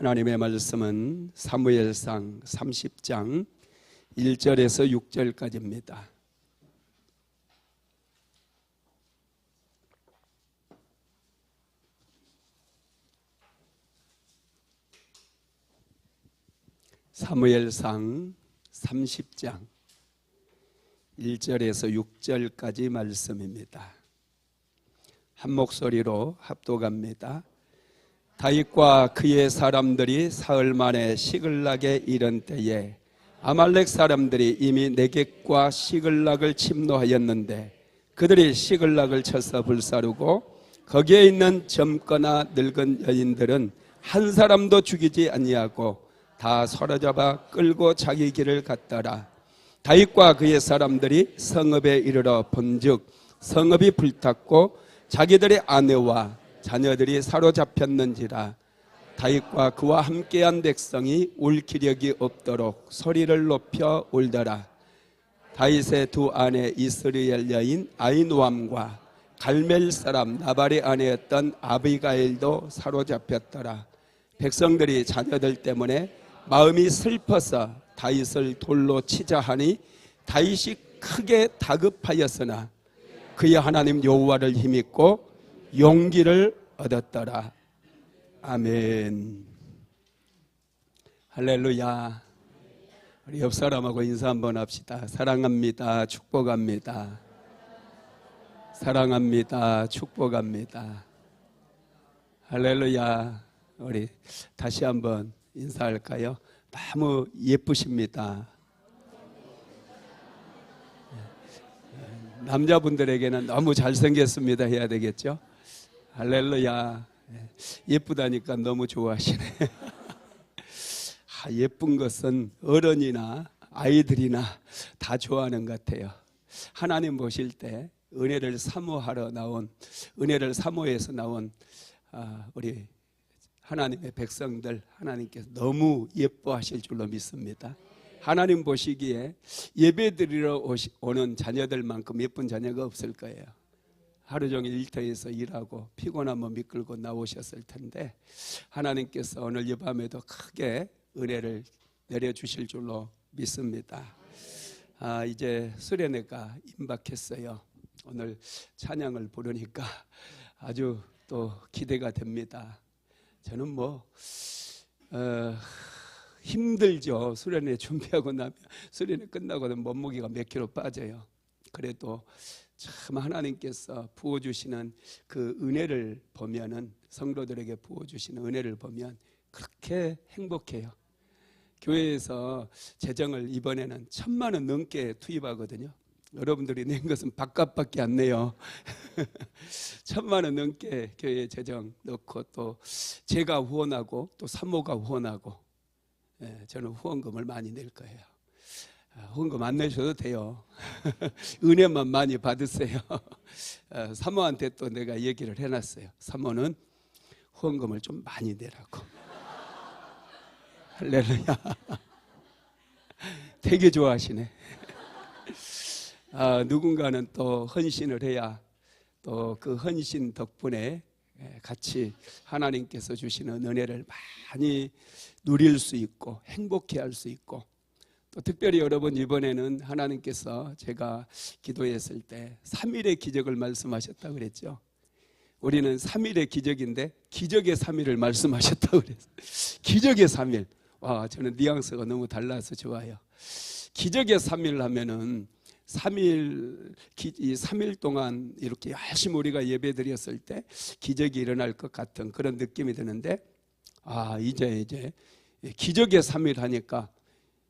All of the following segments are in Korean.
하나님의 말씀은 사무엘상 30장 1절에서 6절까지입니다. 사무엘상 30장 1절에서 6절까지 말씀입니다. 한 목소리로 합독합니다. 다윗과 그의 사람들이 사흘 만에 시글락에 이른 때에 아말렉 사람들이 이미 네겝과 시글락을 침노하였는데 그들이 시글락을 쳐서 불사르고 거기에 있는 젊거나 늙은 여인들은 한 사람도 죽이지 아니하고 다 사로잡아 끌고 자기 길을 갔더라. 다윗과 그의 사람들이 성읍에 이르러 본즉 성읍이 불탔고 자기들의 아내와 자녀들이 사로잡혔는지라. 다윗과 그와 함께한 백성이 울 기력이 없도록 소리를 높여 울더라. 다윗의 두 아내 이스라엘 여인 아히노암과 갈멜 사람 나발의 아내였던 아비가일도 사로잡혔더라. 백성들이 자녀들 때문에 마음이 슬퍼서 다윗을 돌로 치자 하니 다윗이 크게 다급하였으나 그의 하나님 여호와를 힘입고 용기를 얻었더라. 아멘. 할렐루야. 우리 옆 사람하고 인사 한번 합시다. 사랑합니다. 축복합니다. 사랑합니다. 축복합니다. 할렐루야. 우리 다시 한번 인사할까요? 너무 예쁘십니다. 남자분들에게는 너무 잘생겼습니다 해야 되겠죠? 할렐루야. 예쁘다니까 너무 좋아하시네. 예쁜 것은 어른이나 아이들이나 다 좋아하는 것 같아요. 하나님 보실 때 은혜를 사모해서 나온 우리 하나님의 백성들 하나님께서 너무 예뻐하실 줄로 믿습니다. 하나님 보시기에 예배드리러 오는 자녀들만큼 예쁜 자녀가 없을 거예요. 하루 종일 일터에서 일하고 피곤하면 미끌고 나오셨을 텐데 하나님께서 오늘 이 밤에도 크게 은혜를 내려주실 줄로 믿습니다. 이제 수련회가 임박했어요. 오늘 찬양을 부르니까 아주 또 기대가 됩니다. 저는 힘들죠. 수련회 준비하고 나면 수련회 끝나고는 몸무게가 몇 킬로 빠져요. 그래도 참 하나님께서 부어주시는 그 은혜를 보면은 성도들에게 부어주시는 은혜를 보면 그렇게 행복해요. 교회에서 재정을 이번에는 1,000만 원 넘게 투입하거든요. 여러분들이 낸 것은 밥값밖에 안 내요. 1,000만 원 넘게 교회 재정 넣고 또 제가 후원하고 또 사모가 후원하고 저는 후원금을 많이 낼 거예요. 후원금 안 내셔도 돼요. 은혜만 많이 받으세요. 사모한테 또 내가 얘기를 해놨어요. 사모는 후원금을 좀 많이 내라고. 할렐루야. 되게 좋아하시네. 누군가는 또 헌신을 해야 또 그 헌신 덕분에 같이 하나님께서 주시는 은혜를 많이 누릴 수 있고 행복해 할 수 있고 또 특별히 여러분 이번에는 하나님께서 제가 기도했을 때 3일의 기적을 말씀하셨다고 그랬죠. 우리는 3일의 기적인데 기적의 3일을 말씀하셨다고 그랬어요. 기적의 3일. 와, 저는 뉘앙스가 너무 달라서 좋아요. 기적의 3일 하면은 3일 동안 이렇게 열심히 우리가 예배 드렸을 때 기적이 일어날 것 같은 그런 느낌이 드는데 이제 기적의 3일 하니까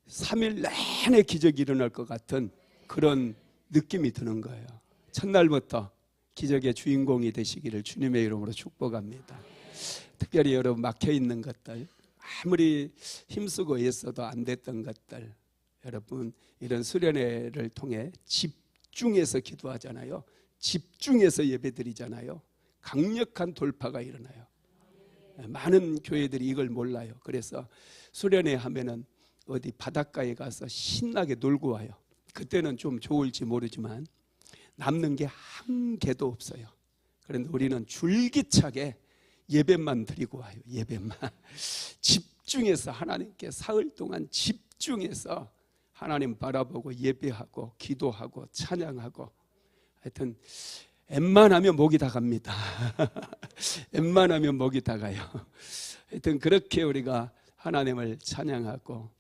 3일 내내 기적이 일어날 것 같은 그런 느낌이 드는 거예요. 첫날부터 기적의 주인공이 되시기를 주님의 이름으로 축복합니다. 특별히 여러분 막혀있는 것들 아무리 힘쓰고 애써도 안 됐던 것들 여러분 이런 수련회를 통해 집중해서 기도하잖아요. 집중해서 예배드리잖아요. 강력한 돌파가 일어나요. 많은 교회들이 이걸 몰라요. 그래서 수련회 하면은 어디 바닷가에 가서 신나게 놀고 와요. 그때는 좀 좋을지 모르지만 남는 게 한 개도 없어요. 그런데 우리는 줄기차게 예배만 드리고 와요. 예배만. 집중해서 하나님께 사흘 동안 집중해서 하나님 바라보고 예배하고 기도하고 찬양하고, 하여튼 웬만하면 목이 다 갑니다. 웬만하면 목이 다 가요. 하여튼 그렇게 우리가 하나님을 찬양하고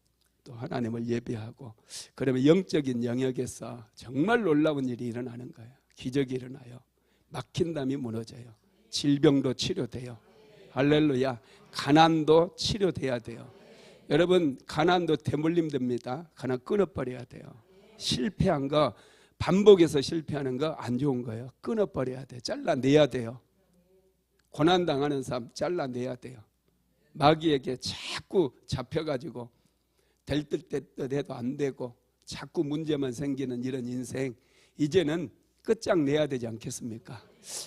또 하나님을 예배하고, 그러면 영적인 영역에서 정말 놀라운 일이 일어나는 거예요. 기적이 일어나요. 막힌 담이 무너져요. 질병도 치료돼요. 할렐루야. 가난도 치료돼야 돼요. 여러분, 가난도 대물림 됩니다. 가난 끊어버려야 돼요. 실패한 거, 반복해서 실패하는 거 안 좋은 거예요. 끊어버려야 돼요. 잘라내야 돼요. 고난당하는 사람 잘라내야 돼요. 마귀에게 자꾸 잡혀가지고 될 듯 해도 안 되고 자꾸 문제만 생기는 이런 인생, 이제는 끝장내야 되지 않겠습니까?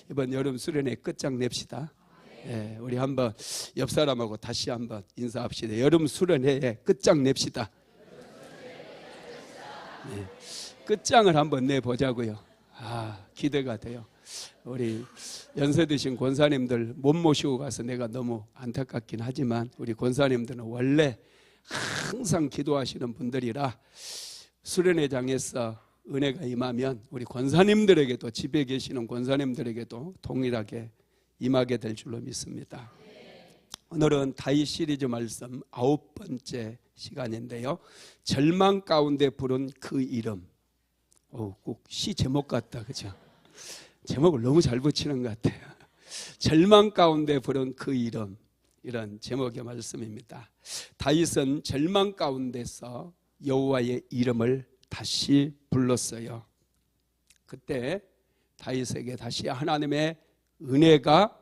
이번 여름 수련회 끝장냅시다. 예, 우리 한번 옆 사람하고 다시 한번 인사합시다. 여름 수련회에 끝장냅시다. 예, 끝장을 한번 내보자고요. 기대가 돼요. 우리 연세 드신 권사님들 못 모시고 가서 내가 너무 안타깝긴 하지만, 우리 권사님들은 원래 항상 기도하시는 분들이라 수련회장에서 은혜가 임하면 우리 권사님들에게도, 집에 계시는 권사님들에게도 동일하게 임하게 될 줄로 믿습니다. 오늘은 다윗 시리즈 말씀 9번째 시간인데요, 절망 가운데 부른 그 이름. 꼭 시 제목 같다, 그죠? 제목을 너무 잘 붙이는 것 같아요. 절망 가운데 부른 그 이름, 이런 제목의 말씀입니다. 다윗은 절망 가운데서 여호와의 이름을 다시 불렀어요. 그때 다윗에게 다시 하나님의 은혜가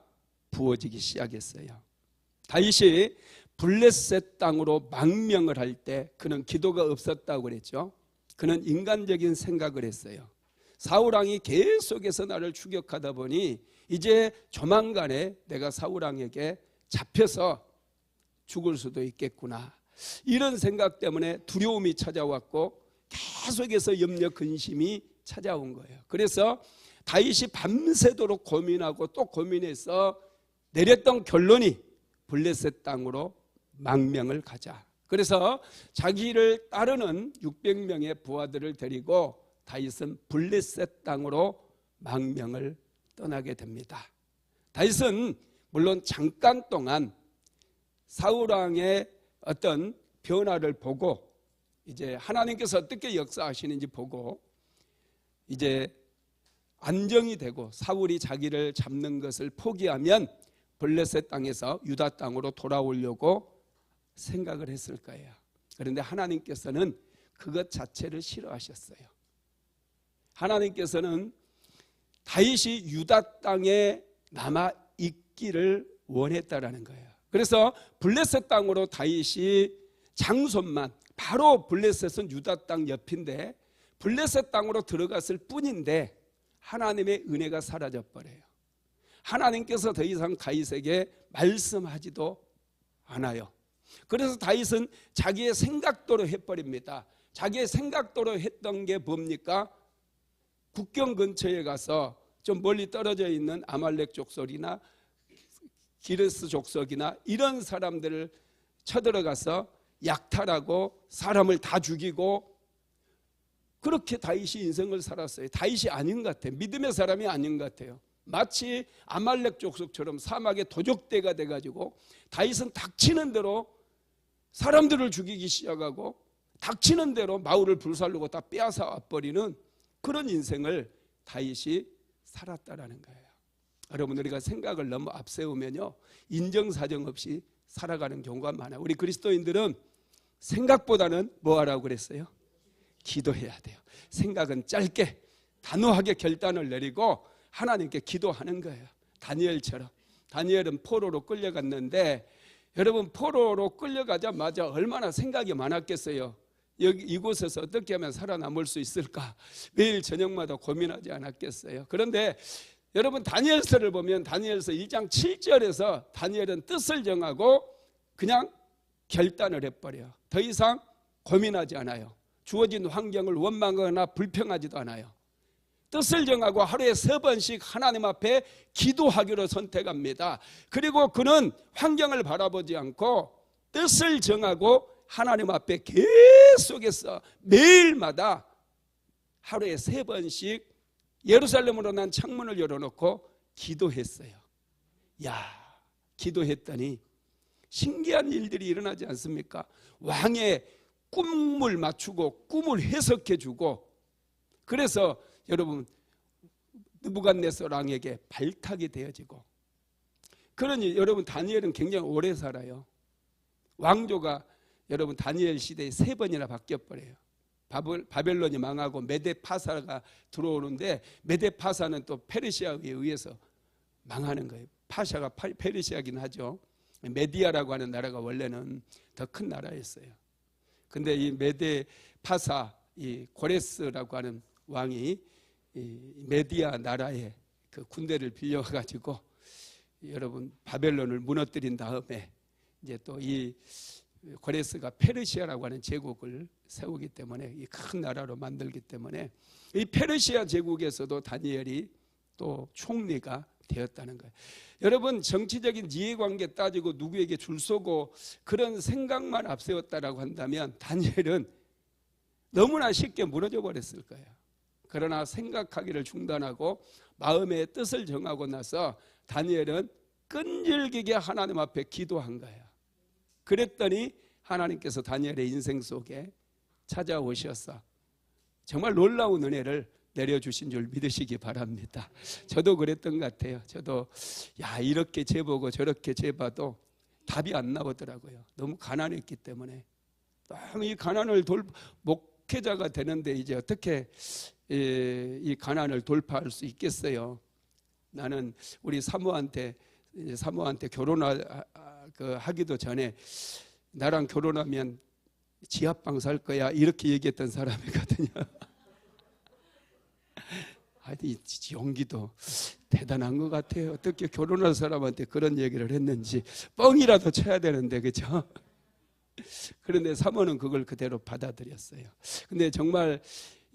부어지기 시작했어요. 다윗이 블레셋 땅으로 망명을 할 때 그는 기도가 없었다고 그랬죠. 그는 인간적인 생각을 했어요. 사울왕이 계속해서 나를 추격하다 보니 이제 조만간에 내가 사울왕에게 잡혀서 죽을 수도 있겠구나, 이런 생각 때문에 두려움이 찾아왔고 계속해서 염려 근심이 찾아온 거예요. 그래서 다윗이 밤새도록 고민하고 또 고민해서 내렸던 결론이 블레셋 땅으로 망명을 가자. 그래서 자기를 따르는 600명의 부하들을 데리고 다윗은 블레셋 땅으로 망명을 떠나게 됩니다. 다윗은 물론 잠깐 동안 사울왕의 어떤 변화를 보고, 이제 하나님께서 어떻게 역사하시는지 보고 이제 안정이 되고 사울이 자기를 잡는 것을 포기하면 블레셋 땅에서 유다 땅으로 돌아오려고 생각을 했을 거예요. 그런데 하나님께서는 그것 자체를 싫어하셨어요. 하나님께서는 다윗이 유다 땅에 남아 있기를 원했다라는 거예요. 그래서 블레셋 땅으로 다윗이 장소만, 바로 블레셋은 유다 땅 옆인데 블레셋 땅으로 들어갔을 뿐인데 하나님의 은혜가 사라져 버려요. 하나님께서 더 이상 다윗에게 말씀하지도 않아요. 그래서 다윗은 자기의 생각대로 해버립니다. 자기의 생각대로 했던 게 뭡니까? 국경 근처에 가서 좀 멀리 떨어져 있는 아말렉 족속이나 기르스 족속이나 이런 사람들을 쳐들어가서 약탈하고 사람을 다 죽이고, 그렇게 다윗이 인생을 살았어요. 다윗이 아닌 것 같아요. 믿음의 사람이 아닌 것 같아요. 마치 아말렉 족속처럼 사막의 도적대가 돼가지고 다윗은 닥치는 대로 사람들을 죽이기 시작하고 닥치는 대로 마을을 불살르고 다 빼앗아 버리는 그런 인생을 다윗이 살았다라는 거예요. 여러분, 우리가 생각을 너무 앞세우면요, 인정사정 없이 살아가는 경우가 많아요. 우리 그리스도인들은 생각보다는 뭐 하라고 그랬어요? 기도해야 돼요. 생각은 짧게 단호하게 결단을 내리고 하나님께 기도하는 거예요. 다니엘처럼. 다니엘은 포로로 끌려갔는데, 여러분, 포로로 끌려가자마자 얼마나 생각이 많았겠어요. 여기 이곳에서 어떻게 하면 살아남을 수 있을까? 매일 저녁마다 고민하지 않았겠어요. 그런데 여러분, 다니엘서를 보면 다니엘서 1장 7절에서 다니엘은 뜻을 정하고 그냥 결단을 해버려요. 더 이상 고민하지 않아요. 주어진 환경을 원망하거나 불평하지도 않아요. 뜻을 정하고 하루에 3번씩 하나님 앞에 기도하기로 선택합니다. 그리고 그는 환경을 바라보지 않고 뜻을 정하고 하나님 앞에 계속해서 매일마다 하루에 3번씩 예루살렘으로 난 창문을 열어놓고 기도했어요. 야, 기도했더니 신기한 일들이 일어나지 않습니까? 왕의 꿈을 맞추고 꿈을 해석해주고, 그래서 여러분 느부갓네살 왕에게 발탁이 되어지고, 그러니 여러분 다니엘은 굉장히 오래 살아요. 왕조가 여러분 다니엘 시대에 3번이나 바뀌어버려요. 바벨론이 망하고 메데파사가 들어오는데, 메데파사는 또 페르시아에 의해서 망하는 거예요. 파샤가 페르시아긴 하죠. 메디아라고 하는 나라가 원래는 더 큰 나라였어요. 근데 이 메데파사, 이 고레스라고 하는 왕이 이 메디아 나라의 그 군대를 빌려가지고 여러분 바벨론을 무너뜨린 다음에 이제 또 이 고레스가 페르시아라고 하는 제국을 세우기 때문에, 이 큰 나라로 만들기 때문에 이 페르시아 제국에서도 다니엘이 또 총리가 되었다는 거예요. 여러분 정치적인 이해관계 따지고 누구에게 줄 서고 그런 생각만 앞세웠다라고 한다면 다니엘은 너무나 쉽게 무너져 버렸을 거예요. 그러나 생각하기를 중단하고 마음의 뜻을 정하고 나서 다니엘은 끈질기게 하나님 앞에 기도한 거예요. 그랬더니 하나님께서 다니엘의 인생 속에 찾아오셔서 정말 놀라운 은혜를 내려주신 줄 믿으시기 바랍니다. 저도 그랬던 것 같아요. 저도 이렇게 재보고 저렇게 재봐도 답이 안 나오더라고요. 너무 가난했기 때문에. 너무 이 가난을 목회자가 되는데 이제 어떻게 이 가난을 돌파할 수 있겠어요? 나는 우리 사모한테 결혼하기도 전에 나랑 결혼하면 지하방 살 거야 이렇게 얘기했던 사람이거든요. 하여튼 용기도 대단한 것 같아요. 어떻게 결혼할 사람한테 그런 얘기를 했는지. 뻥이라도 쳐야 되는데, 그죠? 그런데 사모는 그걸 그대로 받아들였어요. 근데 정말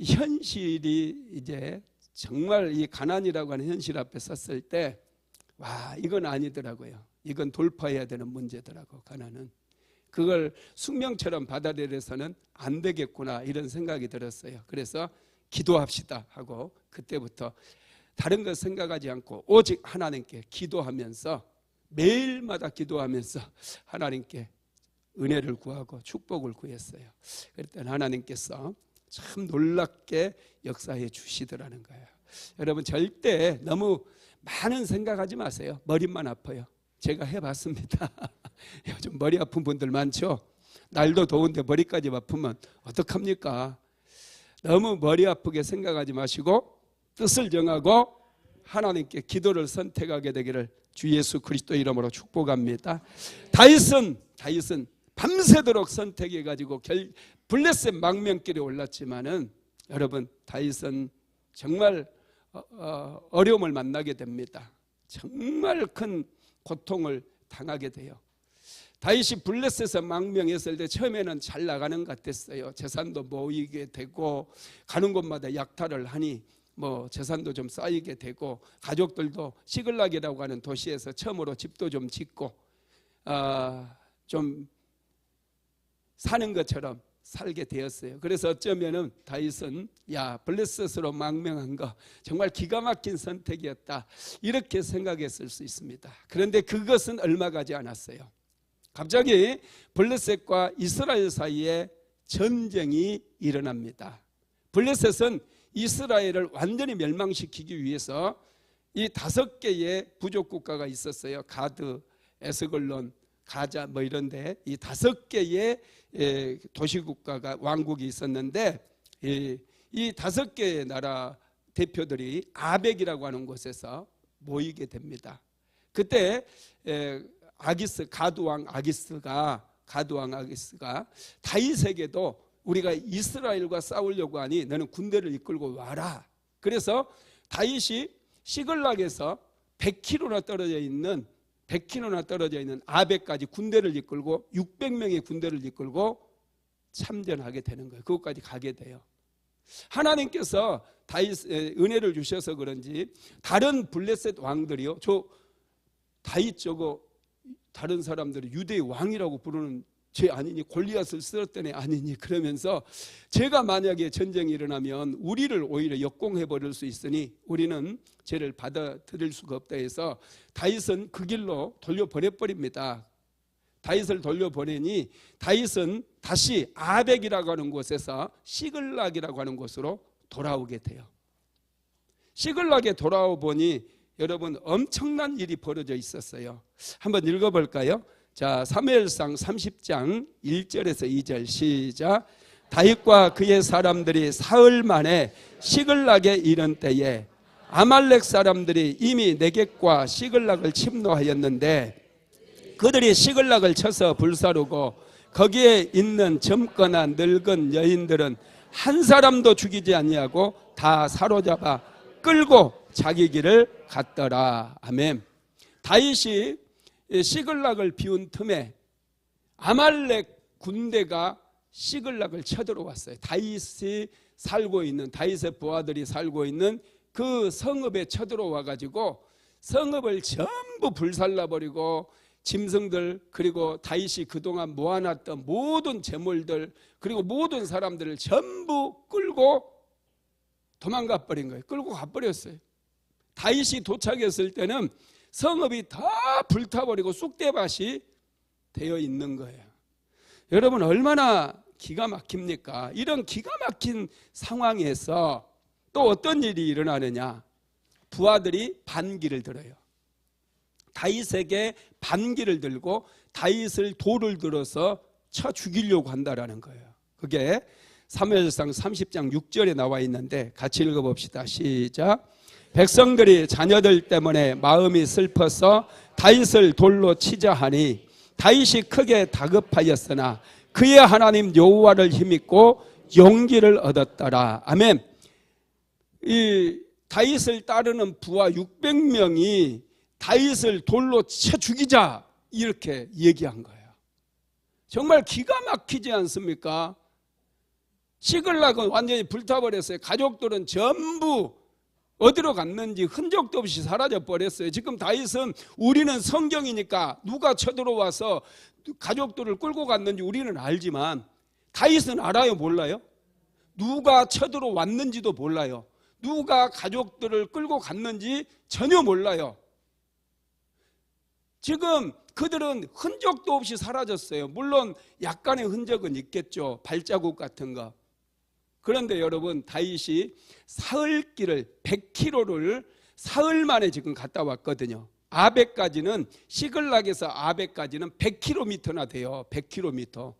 현실이 이제 정말 이 가난이라고 하는 현실 앞에 섰을 때, 와, 이건 아니더라고요. 이건 돌파해야 되는 문제더라고, 가난은. 그걸 숙명처럼 받아들여서는 안 되겠구나, 이런 생각이 들었어요. 그래서 기도합시다 하고 그때부터 다른 것 생각하지 않고 오직 하나님께 기도하면서, 매일마다 기도하면서 하나님께 은혜를 구하고 축복을 구했어요. 그랬더니 하나님께서 참 놀랍게 역사해 주시더라는 거예요. 여러분 절대 너무 많은 생각하지 마세요. 머리만 아파요. 제가 해봤습니다. 요즘 머리 아픈 분들 많죠. 날도 더운데 머리까지 아프면 어떡합니까? 너무 머리 아프게 생각하지 마시고 뜻을 정하고 하나님께 기도를 선택하게 되기를 주 예수 그리스도 이름으로 축복합니다. 다윗은 밤새도록 선택해가지고 블레셋 망명길에 올랐지만은 여러분 다윗은 정말 어려움을 만나게 됩니다. 정말 큰 고통을 당하게 돼요. 다윗이 블레셋에서 망명했을 때 처음에는 잘 나가는 것 같았어요. 재산도 모이게 되고 가는 곳마다 약탈을 하니 뭐 재산도 좀 쌓이게 되고 가족들도 시글락이라고 하는 도시에서 처음으로 집도 좀 짓고 좀 사는 것처럼 살게 되었어요. 그래서 어쩌면은 다윗은 블레셋으로 망명한 거 정말 기가 막힌 선택이었다, 이렇게 생각했을 수 있습니다. 그런데 그것은 얼마 가지 않았어요. 갑자기 블레셋과 이스라엘 사이에 전쟁이 일어납니다. 블레셋은 이스라엘을 완전히 멸망시키기 위해서 이 5개의 부족 국가가 있었어요. 가드, 에스글론, 가자 뭐 이런데 이 5개의 도시국가가 왕국이 있었는데 이 5개의 나라 대표들이 아벡이라고 하는 곳에서 모이게 됩니다. 그때 가두왕 아기스가 다윗에게도 우리가 이스라엘과 싸우려고 하니 너는 군대를 이끌고 와라. 그래서 다윗이 시글락에서 100km나 떨어져 있는 아벡까지 군대를 이끌고 600명의 군대를 이끌고 참전하게 되는 거예요. 그것까지 가게 돼요. 하나님께서 다윗에 은혜를 주셔서 그런지 다른 블레셋 왕들이요, 저 다윗 저거 다른 사람들이 유대의 왕이라고 부르는 죄 아니니, 골리앗을 쓰렀던 애 아니니, 그러면서 제가 만약에 전쟁이 일어나면 우리를 오히려 역공해 버릴 수 있으니 우리는 죄를 받아들일 수가 없다 해서 다윗은 그 길로 돌려보내버립니다. 다윗을 돌려보내니 다윗은 다시 아벡이라고 하는 곳에서 시글락이라고 하는 곳으로 돌아오게 돼요. 시글락에 돌아오 보니 여러분 엄청난 일이 벌어져 있었어요. 한번 읽어볼까요? 자, 사무엘상 30장 1절에서 2절 시작. 다윗과 그의 사람들이 사흘 만에 시글락에 이른 때에 아말렉 사람들이 이미 네겝과 시글락을 침노하였는데 그들이 시글락을 쳐서 불사르고 거기에 있는 젊거나 늙은 여인들은 한 사람도 죽이지 아니하고 다 사로잡아 끌고 자기 길을 갔더라. 아멘. 다윗이 시글락을 비운 틈에 아말렉 군대가 시글락을 쳐들어왔어요. 다윗이 살고 있는, 다윗의 부하들이 살고 있는 그 성읍에 쳐들어와 가지고 성읍을 전부 불살라버리고 짐승들, 그리고 다윗이 그동안 모아놨던 모든 재물들, 그리고 모든 사람들을 전부 끌고 도망가 버린 거예요. 끌고 가버렸어요. 다윗이 도착했을 때는 성읍이 다 불타버리고 쑥대밭이 되어 있는 거예요. 여러분 얼마나 기가 막힙니까? 이런 기가 막힌 상황에서 또 어떤 일이 일어나느냐? 부하들이 반기를 들어요. 다윗에게 반기를 들고 다윗을 돌을 들어서 쳐 죽이려고 한다라는 거예요. 그게 사무엘상 30장 6절에 나와 있는데 같이 읽어봅시다. 시작. 백성들이 자녀들 때문에 마음이 슬퍼서 다윗을 돌로 치자 하니 다윗이 크게 다급하였으나 그의 하나님 여호와를 힘입고 용기를 얻었더라. 아멘. 이 다윗을 따르는 부하 600명이 다윗을 돌로 쳐 죽이자 이렇게 얘기한 거예요. 정말 기가 막히지 않습니까? 시글락은 완전히 불타버렸어요. 가족들은 전부 어디로 갔는지 흔적도 없이 사라져 버렸어요. 지금 다윗은 우리는 성경이니까 누가 쳐들어와서 가족들을 끌고 갔는지 우리는 알지만 다윗은 알아요? 몰라요? 누가 쳐들어왔는지도 몰라요. 누가 가족들을 끌고 갔는지 전혀 몰라요. 지금 그들은 흔적도 없이 사라졌어요. 물론 약간의 흔적은 있겠죠. 발자국 같은 거. 그런데 여러분 다윗이 사흘길을 100km를 사흘 만에 지금 갔다 왔거든요. 아벡까지는 시글락에서 아벡까지는 100km나 돼요. 100km.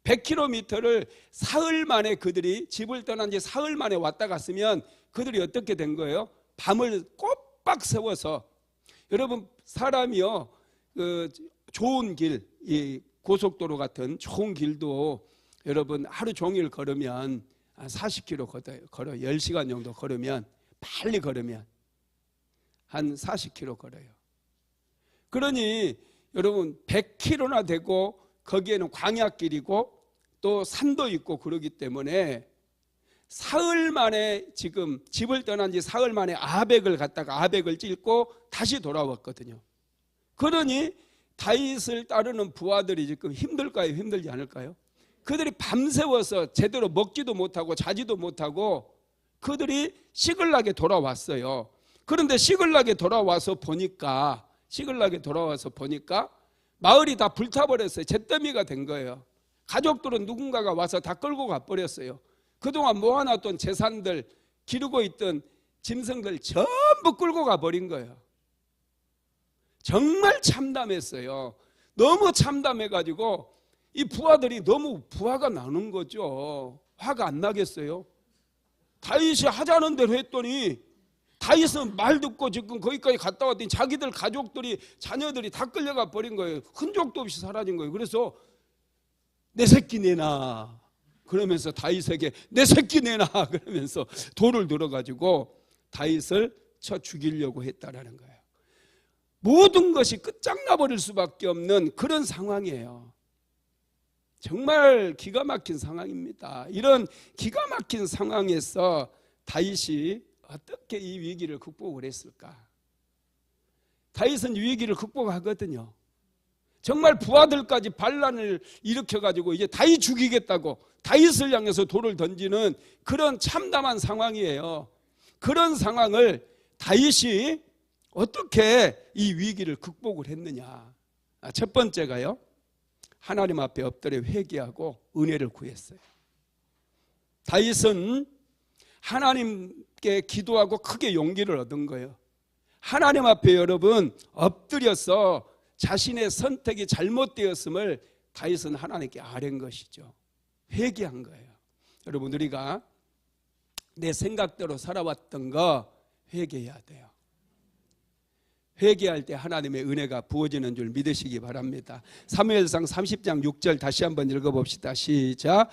100km를 사흘 만에 그들이 집을 떠난 지 사흘 만에 왔다 갔으면 그들이 어떻게 된 거예요? 밤을 꼬박 세워서 여러분 사람이요 좋은 길, 이 고속도로 같은 좋은 길도 여러분 하루 종일 걸으면 40km 걸어요. 10시간 정도 걸으면 빨리 걸으면 한 40km 걸어요. 그러니 여러분 100km나 되고 거기에는 광야길이고 또 산도 있고 그러기 때문에 사흘 만에 지금 집을 떠난 지 사흘 만에 아벡을 갔다가 아벡을 찔고 다시 돌아왔거든요. 그러니 다윗을 따르는 부하들이 지금 힘들까요? 힘들지 않을까요? 그들이 밤새워서 제대로 먹지도 못하고 자지도 못하고 그들이 시글락에 돌아왔어요. 그런데 시글락에 돌아와서 보니까 마을이 다 불타버렸어요. 잿더미가 된 거예요. 가족들은 누군가가 와서 다 끌고 가버렸어요. 그동안 모아놨던 재산들, 기르고 있던 짐승들 전부 끌고 가버린 거예요. 정말 참담했어요. 너무 참담해가지고 이 부하들이 너무 부하가 나는 거죠. 화가 안 나겠어요? 다윗이 하자는 대로 했더니 다윗은 말 듣고 지금 거기까지 갔다 왔더니 자기들 가족들이 자녀들이 다 끌려가 버린 거예요. 흔적도 없이 사라진 거예요. 그래서 내 새끼 내놔 그러면서 다윗에게 내 새끼 내놔 그러면서 돌을 들어가지고 다윗을 쳐 죽이려고 했다라는 거예요. 모든 것이 끝장나 버릴 수밖에 없는 그런 상황이에요. 정말 기가 막힌 상황입니다. 이런 기가 막힌 상황에서 다윗이 어떻게 이 위기를 극복을 했을까? 다윗은 위기를 극복하거든요. 정말 부하들까지 반란을 일으켜가지고 이제 다윗 죽이겠다고 다윗을 향해서 돌을 던지는 그런 참담한 상황이에요. 그런 상황을 다윗이 어떻게 이 위기를 극복을 했느냐? 첫 번째가요, 하나님 앞에 엎드려 회개하고 은혜를 구했어요. 다윗은 하나님께 기도하고 크게 용기를 얻은 거예요. 하나님 앞에 여러분 엎드려서 자신의 선택이 잘못되었음을 다윗은 하나님께 아뢰는 것이죠. 회개한 거예요. 여러분, 우리가 내 생각대로 살아왔던 거 회개해야 돼요. 회개할 때 하나님의 은혜가 부어지는 줄 믿으시기 바랍니다. 사무엘상 30장 6절 다시 한번 읽어봅시다. 시작.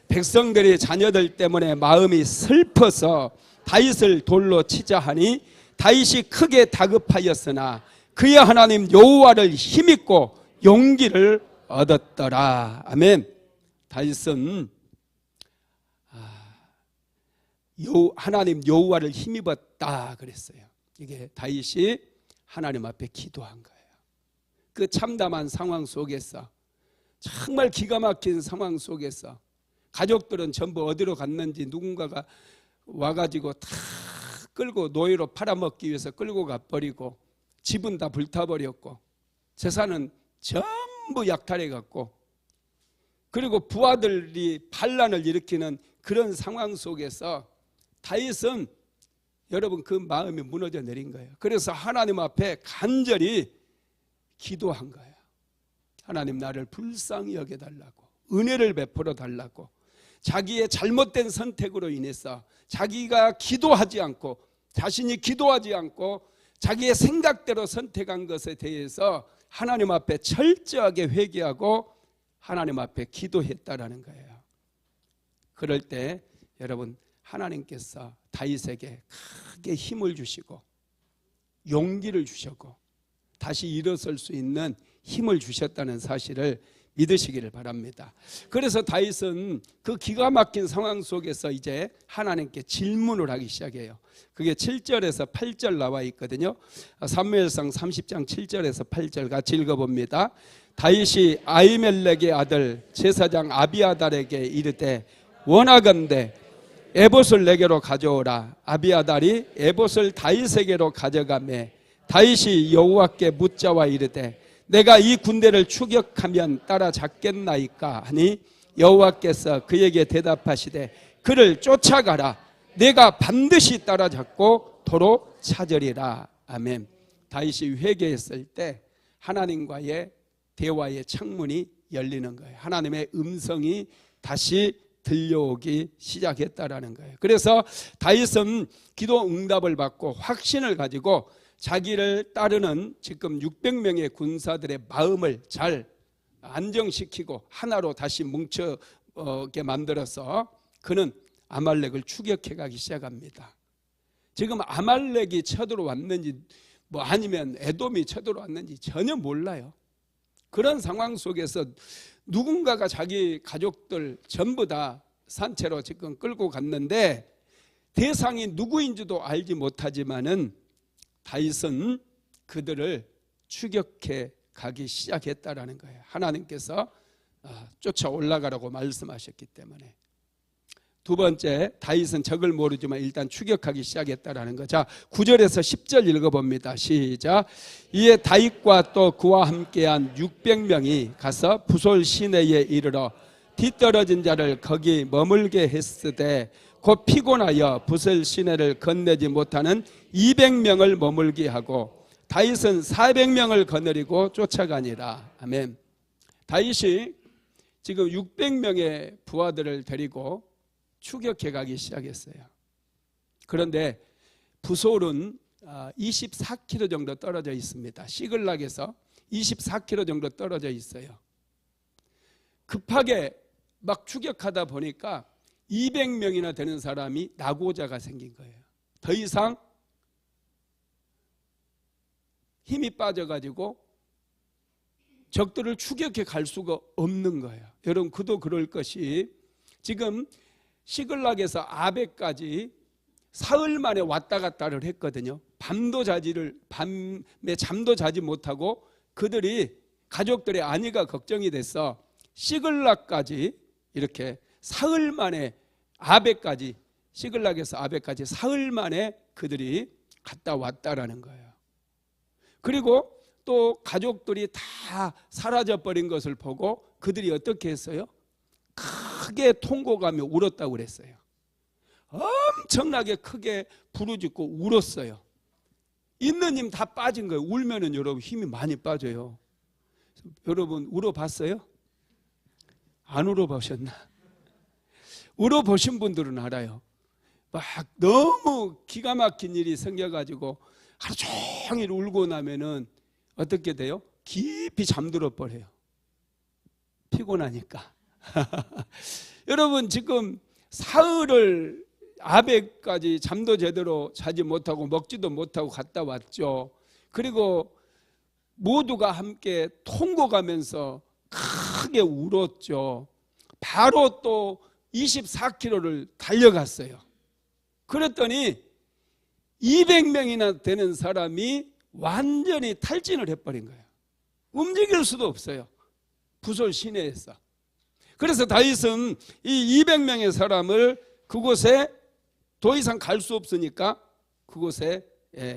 백성들이 자녀들 때문에 마음이 슬퍼서 다윗을 돌로 치자 하니 다윗이 크게 다급하였으나 그의 하나님 여호와를 힘입고 용기를 얻었더라. 아멘. 다윗은 하나님 여호와를 힘입었다 그랬어요. 이게 다윗이 하나님 앞에 기도한 거예요. 그 참담한 상황 속에서, 정말 기가 막힌 상황 속에서 가족들은 전부 어디로 갔는지 누군가가 와가지고 다 끌고 노예로 팔아먹기 위해서 끌고 가버리고, 집은 다 불타버렸고, 재산은 전부 약탈해갔고, 그리고 부하들이 반란을 일으키는 그런 상황 속에서 다윗은 여러분 그 마음이 무너져 내린 거예요. 그래서 하나님 앞에 간절히 기도한 거예요. 하나님, 나를 불쌍히 여겨달라고, 은혜를 베풀어 달라고. 자기의 잘못된 선택으로 인해서 자기가 기도하지 않고, 자신이 기도하지 않고 자기의 생각대로 선택한 것에 대해서 하나님 앞에 철저하게 회개하고 하나님 앞에 기도했다라는 거예요. 그럴 때 여러분, 하나님께서 다윗에게 크게 힘을 주시고 용기를 주셨고 다시 일어설 수 있는 힘을 주셨다는 사실을 믿으시기를 바랍니다. 그래서 다윗은 그 기가 막힌 상황 속에서 이제 하나님께 질문을 하기 시작해요. 그게 7절에서 8절 나와 있거든요. 사무엘상 30장 7절에서 8절 같이 읽어봅니다. 다윗이 아히멜렉의 아들 제사장 아비아달에게 이르되 원하건대 에봇을 내게로 가져오라. 아비아달이 에봇을 다윗에게로 가져가매 다윗이 여호와께 묻자와 이르되 내가 이 군대를 추격하면 따라잡겠나이까 하니 여호와께서 그에게 대답하시되 그를 쫓아가라. 내가 반드시 따라잡고 도로 찾으리라. 아멘. 다윗이 회개했을 때 하나님과의 대화의 창문이 열리는 거예요. 하나님의 음성이 다시 들려오기 시작했다라는 거예요. 그래서 다윗은 기도 응답을 받고 확신을 가지고 자기를 따르는 지금 600명의 군사들의 마음을 잘 안정시키고 하나로 다시 뭉쳐게 만들어서 그는 아말렉을 추격해 가기 시작합니다. 지금 아말렉이 쳐들어왔는지 아니면 에돔이 쳐들어왔는지 전혀 몰라요. 그런 상황 속에서 누군가가 자기 가족들 전부 다 산채로 지금 끌고 갔는데 대상이 누구인지도 알지 못하지만은 다윗은 그들을 추격해 가기 시작했다라는 거예요. 하나님께서 쫓아 올라가라고 말씀하셨기 때문에. 두 번째, 다윗은 적을 모르지만 일단 추격하기 시작했다라는 거. 자, 9절에서 10절 읽어봅니다. 시작. 이에 다윗과 또 그와 함께한 600명이 가서 부솔 시내에 이르러 뒤떨어진 자를 거기 머물게 했으되 곧 피곤하여 부솔 시내를 건네지 못하는 200명을 머물게 하고 다윗은 400명을 거느리고 쫓아가니라. 아멘. 다윗이 지금 600명의 부하들을 데리고 추격해 가기 시작했어요. 그런데 부솔은 24km 정도 떨어져 있습니다. 시글락에서 24km 정도 떨어져 있어요. 급하게 막 추격하다 보니까 200명이나 되는 사람이 낙오자가 생긴 거예요. 더 이상 힘이 빠져가지고 적들을 추격해 갈 수가 없는 거예요. 여러분, 그도 그럴 것이 지금 시글락에서 아벡까지 사흘 만에 왔다 갔다를 했거든요. 밤에 잠도 자지 못하고 그들이 가족들의 안위가 걱정이 돼서 시글락까지 이렇게 사흘 만에 시글락에서 아벡까지 사흘 만에 그들이 갔다 왔다라는 거예요. 그리고 또 가족들이 다 사라져 버린 것을 보고 그들이 어떻게 했어요? 크게 통곡하며 울었다고 그랬어요. 엄청나게 크게 부르짖고 울었어요. 있는 힘 다 빠진 거예요. 울면은 여러분 힘이 많이 빠져요. 여러분 울어봤어요? 안 울어보셨나? 울어보신 분들은 알아요. 막 너무 기가 막힌 일이 생겨가지고 하루 종일 울고 나면은 어떻게 돼요? 깊이 잠들어 버려요. 피곤하니까. 여러분, 지금 사흘을 아벡까지 잠도 제대로 자지 못하고 먹지도 못하고 갔다 왔죠. 그리고 모두가 함께 통곡하면서 크게 울었죠. 바로 또 24km를 달려갔어요. 그랬더니 200명이나 되는 사람이 완전히 탈진을 해버린 거예요. 움직일 수도 없어요. 부솔 시내에서. 그래서 다윗은 이 200명의 사람을 그곳에 더 이상 갈 수 없으니까 그곳에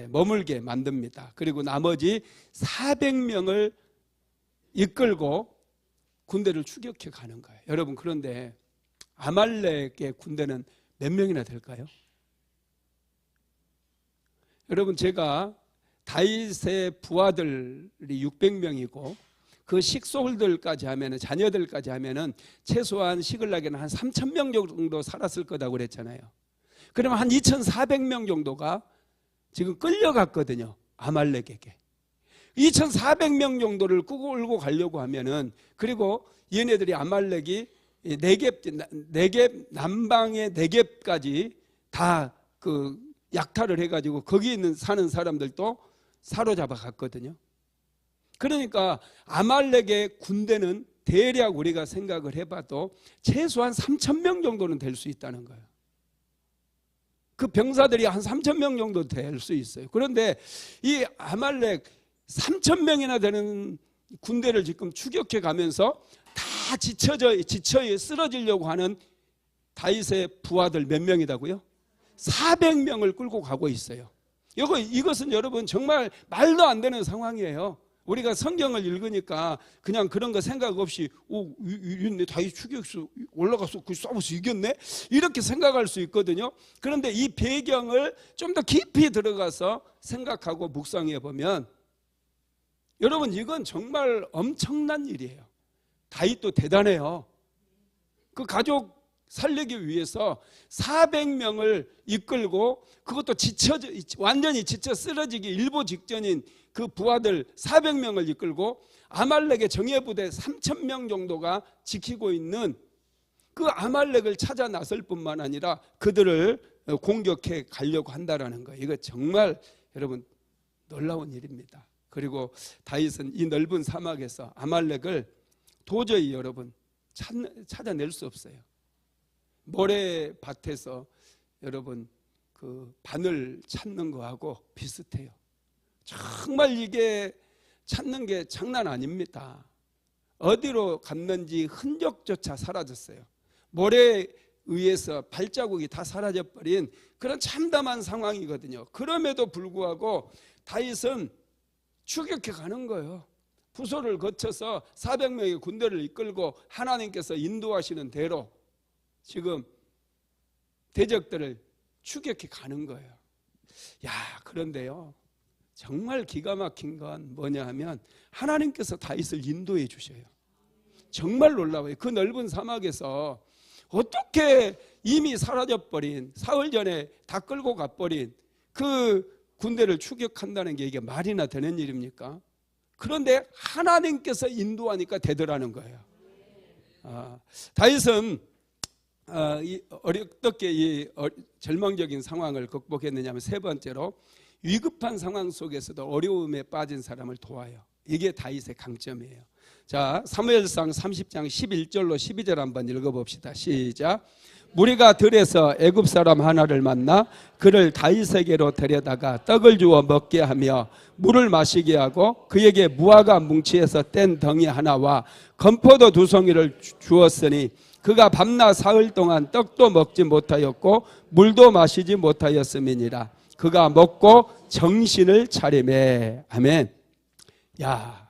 머물게 만듭니다. 그리고 나머지 400명을 이끌고 군대를 추격해 가는 거예요. 여러분, 그런데 아말렉의 군대는 몇 명이나 될까요? 여러분, 제가 다윗의 부하들이 600명이고 그 식솔들까지 하면은, 자녀들까지 하면은 최소한 시글락에는 한 3,000명 정도 살았을 거다고 그랬잖아요. 그러면 한 2,400명 정도가 지금 끌려갔거든요. 아말렉에게. 2,400명 정도를 끌고 가려고 하면은, 그리고 얘네들이 아말렉이 네겝 남방의 네겝까지 다 그 약탈을 해가지고 거기 있는 사는 사람들도 사로잡아 갔거든요. 그러니까 아말렉의 군대는 대략 우리가 생각을 해봐도 최소한 3,000명 정도는 될 수 있다는 거예요. 그 병사들이 한 3,000명 정도 될 수 있어요. 그런데 이 아말렉 3,000명이나 되는 군대를 지금 추격해 가면서 다 지쳐 쓰러지려고 하는 다윗의 부하들 몇 명이다고요? 400명을 끌고 가고 있어요. 이것은 여러분 정말 말도 안 되는 상황이에요. 우리가 성경을 읽으니까 그냥 그런 거 생각 없이 다윗 추격수 올라가서 그 싸워서 이겼네? 이렇게 생각할 수 있거든요. 그런데 이 배경을 좀 더 깊이 들어가서 생각하고 묵상해 보면 여러분, 이건 정말 엄청난 일이에요. 다윗도 대단해요. 그 가족 살리기 위해서 400명을 이끌고, 그것도 완전히 지쳐 쓰러지기 일보 직전인 그 부하들 400명을 이끌고 아말렉의 정예부대 3,000명 정도가 지키고 있는 그 아말렉을 찾아 나설 뿐만 아니라 그들을 공격해 가려고 한다라는 거예요. 이거 정말 여러분 놀라운 일입니다. 그리고 다윗은 이 넓은 사막에서 아말렉을 도저히 여러분 찾아낼 수 없어요. 모래밭에서 여러분 그 바늘 찾는 거하고 비슷해요. 정말 이게 찾는 게 장난 아닙니다. 어디로 갔는지 흔적조차 사라졌어요. 모래에 의해서 발자국이 다 사라져버린 그런 참담한 상황이거든요. 그럼에도 불구하고 다윗은 추격해 가는 거예요. 부소를 거쳐서 400명의 군대를 이끌고 하나님께서 인도하시는 대로 지금 대적들을 추격해 가는 거예요. 그런데요, 정말 기가 막힌 건 뭐냐 하면 하나님께서 다윗을 인도해 주셔요. 정말 놀라워요. 그 넓은 사막에서 어떻게 이미 사라져버린, 사흘 전에 다 끌고 가버린 그 군대를 추격한다는 게 이게 말이나 되는 일입니까? 그런데 하나님께서 인도하니까 되더라는 거예요. 다윗은 어떻게 이 절망적인 상황을 극복했느냐면, 세 번째로 위급한 상황 속에서도 어려움에 빠진 사람을 도와요. 이게 다윗의 강점이에요. 자, 사무엘상 30장 11절로 12절 한번 읽어봅시다. 시작. 무리가 들에서 애굽 사람 하나를 만나 그를 다윗에게로 데려다가 떡을 주어 먹게 하며 물을 마시게 하고 그에게 무화과 뭉치에서 뗀 덩이 하나와 건포도 2송이를 주었으니 그가 밤낮 사흘 동안 떡도 먹지 못하였고 물도 마시지 못하였음이니라. 그가 먹고 정신을 차리매. 아멘. 야,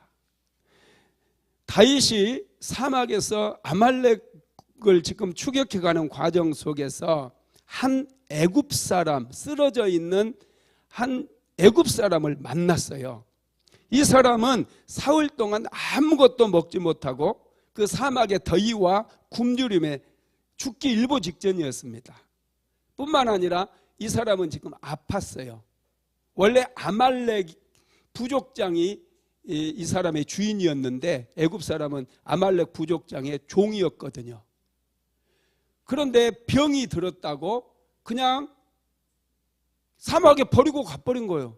다윗이 사막에서 아말렉을 지금 추격해가는 과정 속에서 한 애굽 사람, 쓰러져 있는 한 애굽 사람을 만났어요. 이 사람은 사흘 동안 아무것도 먹지 못하고 그 사막의 더위와 굶주림에 죽기 일보 직전이었습니다. 뿐만 아니라 이 사람은 지금 아팠어요. 원래 아말렉 부족장이 이 사람의 주인이었는데 애굽 사람은 아말렉 부족장의 종이었거든요. 그런데 병이 들었다고 그냥 사막에 버리고 가버린 거예요.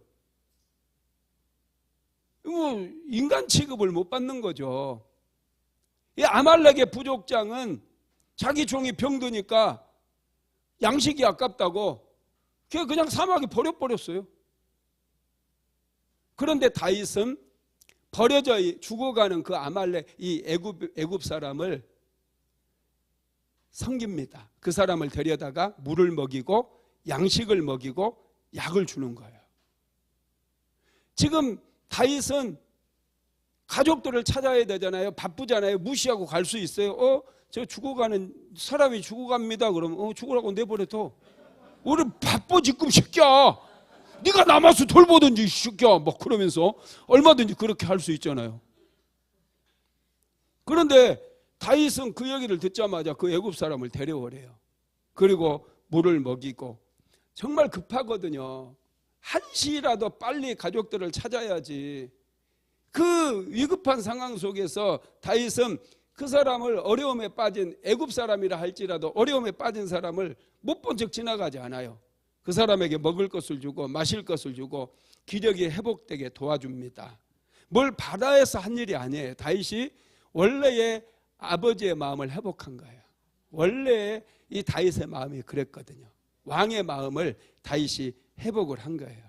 인간 취급을 못 받는 거죠. 이 아말렉의 부족장은 자기 종이 병드니까 양식이 아깝다고 그냥 사막에 버려버렸어요. 그런데 다윗은 버려져 죽어가는 그 아말렉 이 애굽 사람을 섬깁니다. 그 사람을 데려다가 물을 먹이고 양식을 먹이고 약을 주는 거예요. 지금 다윗은 가족들을 찾아야 되잖아요. 바쁘잖아요. 무시하고 갈 수 있어요. 저 죽어가는 사람이 죽어갑니다. 그러면 죽으라고 내버려둬. 우리 바빠 지금 새끼야. 네가 남아서 돌보든지 새끼야. 막 그러면서 얼마든지 그렇게 할 수 있잖아요. 그런데 다윗은 그 얘기를 듣자마자 그 애굽 사람을 데려오래요. 그리고 물을 먹이고 정말 급하거든요. 한시라도 빨리 가족들을 찾아야지. 그 위급한 상황 속에서 다윗은 그 사람을 어려움에 빠진 애굽 사람이라 할지라도 어려움에 빠진 사람을 못 본 척 지나가지 않아요. 그 사람에게 먹을 것을 주고 마실 것을 주고 기력이 회복되게 도와줍니다. 뭘 바다에서 한 일이 아니에요. 다윗이 원래의 아버지의 마음을 회복한 거예요. 원래 이 다윗의 마음이 그랬거든요. 왕의 마음을 다윗이 회복을 한 거예요.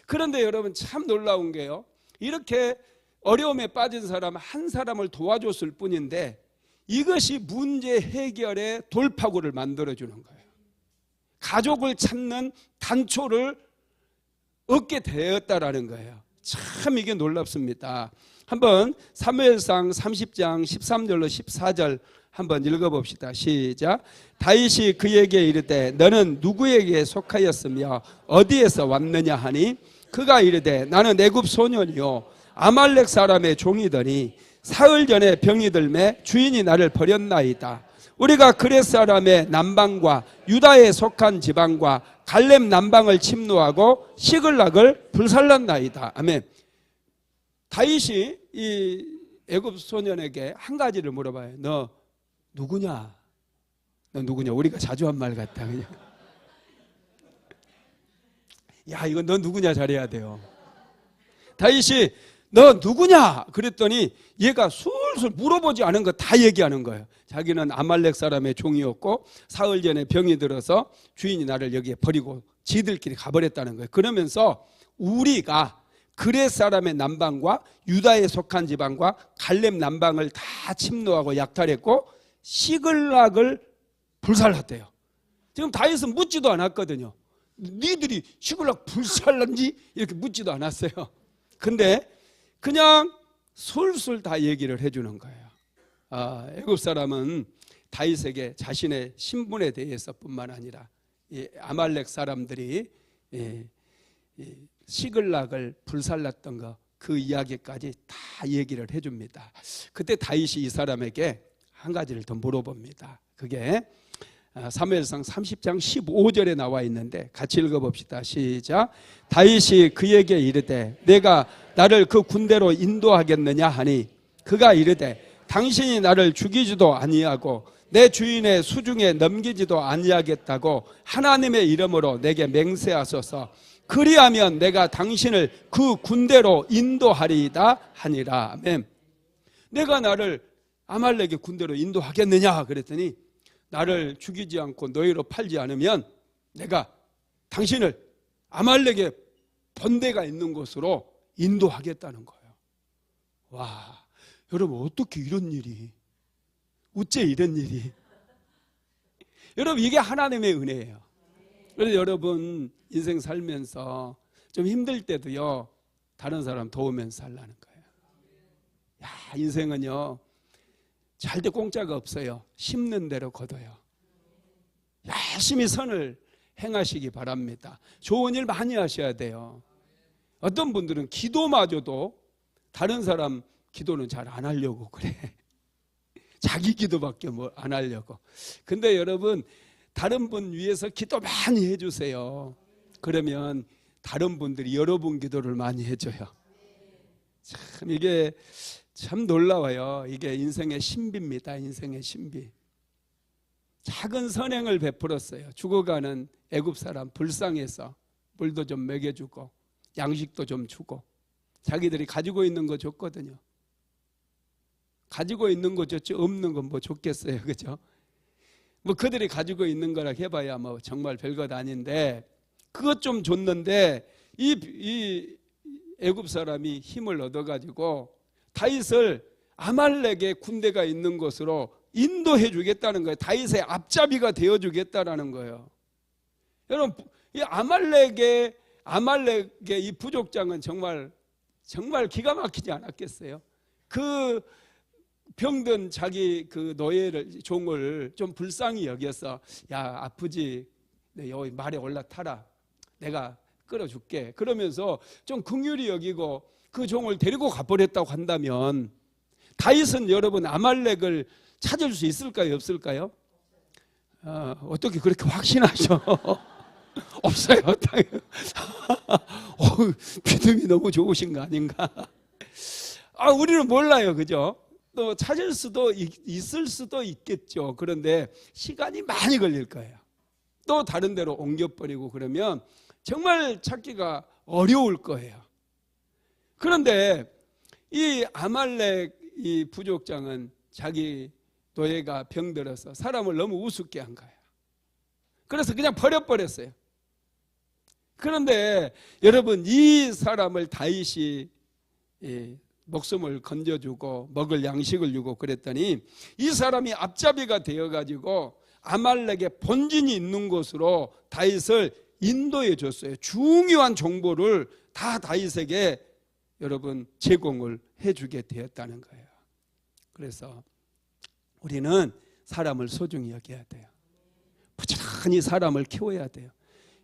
그런데 여러분 참 놀라운 게요. 이렇게 어려움에 빠진 사람 한 사람을 도와줬을 뿐인데 이것이 문제 해결의 돌파구를 만들어주는 거예요. 가족을 찾는 단초를 얻게 되었다라는 거예요. 참 이게 놀랍습니다. 한번 사무엘상 30장 13절로 14절 한번 읽어봅시다. 시작. 다윗이 그에게 이르되 너는 누구에게 속하였으며 어디에서 왔느냐 하니 그가 이르되 나는 애굽 소년이요 아말렉 사람의 종이더니 사흘 전에 병이 들매 주인이 나를 버렸나이다. 우리가 그렛 사람의 남방과 유다에 속한 지방과 갈렙 남방을 침노하고 시글락을 불살랐나이다. 아멘. 다윗이 이 애굽 소년에게 한 가지를 물어봐요. 너 누구냐? 너 누구냐? 우리가 자주 한 말 같다. 그냥. 야, 이건 너 누구냐 잘해야 돼요. 다윗이 너 누구냐? 그랬더니 얘가 술술 물어보지 않은 거 다 얘기하는 거예요. 자기는 아말렉 사람의 종이었고 사흘 전에 병이 들어서 주인이 나를 여기에 버리고 지들끼리 가버렸다는 거예요. 그러면서 우리가 그렛 사람의 남방과 유다에 속한 지방과 갈렙 남방을 다 침노하고 약탈했고 시글락을 불살랐대요. 지금 다윗은 묻지도 않았거든요. 니들이 시글락 불살랐지? 이렇게 묻지도 않았어요. 근데 그냥 술술 다 얘기를 해주는 거예요. 애굽 사람은 다윗에게 자신의 신분에 대해서뿐만 아니라 이 아말렉 사람들이 시글락을 불살랐던 거 그 이야기까지 다 얘기를 해줍니다. 그때 다윗이 이 사람에게 한 가지를 더 물어봅니다. 그게 사무엘상 30장 15절에 나와 있는데 같이 읽어봅시다. 시작. 다윗이 그에게 이르되 내가 나를 그 군대로 인도하겠느냐 하니 그가 이르되 당신이 나를 죽이지도 아니하고 내 주인의 수중에 넘기지도 아니하겠다고 하나님의 이름으로 내게 맹세하소서. 그리하면 내가 당신을 그 군대로 인도하리이다 하니라. 아멘. 내가 나를 아말렉의 군대로 인도하겠느냐 그랬더니 나를 죽이지 않고 너희로 팔지 않으면 내가 당신을 아말렉의 본대가 있는 곳으로 인도하겠다는 거예요. 와, 여러분 어떻게 이런 일이, 어째 이런 일이. 여러분 이게 하나님의 은혜예요. 그래서 여러분 인생 살면서 좀 힘들 때도요 다른 사람 도우면서 살라는 거예요. 야, 인생은요 잘 때 공짜가 없어요. 심는 대로 거둬요. 열심히 선을 행하시기 바랍니다. 좋은 일 많이 하셔야 돼요. 어떤 분들은 기도마저도 다른 사람 기도는 잘 안 하려고 그래. 자기 기도밖에 안 하려고. 근데 여러분 다른 분 위해서 기도 많이 해주세요. 그러면 다른 분들이 여러분 기도를 많이 해줘요. 참 이게 참 놀라워요. 이게 인생의 신비입니다. 인생의 신비. 작은 선행을 베풀었어요. 죽어가는 애굽 사람 불쌍해서 물도 좀 먹여주고 양식도 좀 주고 자기들이 가지고 있는 거 줬거든요. 가지고 있는 거 줬지 없는 건 뭐 줬겠어요. 그죠? 뭐 그들이 가지고 있는 거라 해봐야 뭐 정말 별것 아닌데 그것 좀 줬는데 이 애굽 사람이 힘을 얻어가지고 다윗을 아말렉의 군대가 있는 곳으로 인도해 주겠다는 거예요. 다윗의 앞잡이가 되어 주겠다라는 거예요. 여러분 이 아말렉의 이 부족장은 정말 기가 막히지 않았겠어요? 그 병든 자기 그 노예를 종을 좀 불쌍히 여겨서 야 아프지 여기 말에 올라타라 내가 끌어줄게 그러면서 좀 긍휼히 여기고 그 종을 데리고 가버렸다고 한다면 다윗은 여러분 아말렉을 찾을 수 있을까요 없을까요? 어떻게 그렇게 확신하셔? 없어요. 믿음이 너무 좋으신 거 아닌가? 우리는 몰라요. 그죠? 또 찾을 수도 있을 수도 있겠죠. 그런데 시간이 많이 걸릴 거예요. 또 다른 데로 옮겨버리고 그러면 정말 찾기가 어려울 거예요. 그런데 이 아말렉 이 부족장은 자기 노예가 병들어서 사람을 너무 우습게 한 거예요. 그래서 그냥 버려버렸어요. 그런데 여러분 이 사람을 다윗이 목숨을 건져주고 먹을 양식을 주고 그랬더니 이 사람이 앞잡이가 되어가지고 아말렉의 본진이 있는 곳으로 다윗을 인도해 줬어요. 중요한 정보를 다 다윗에게 여러분 제공을 해주게 되었다는 거예요. 그래서 우리는 사람을 소중히 여겨야 돼요. 부지런히 사람을 키워야 돼요.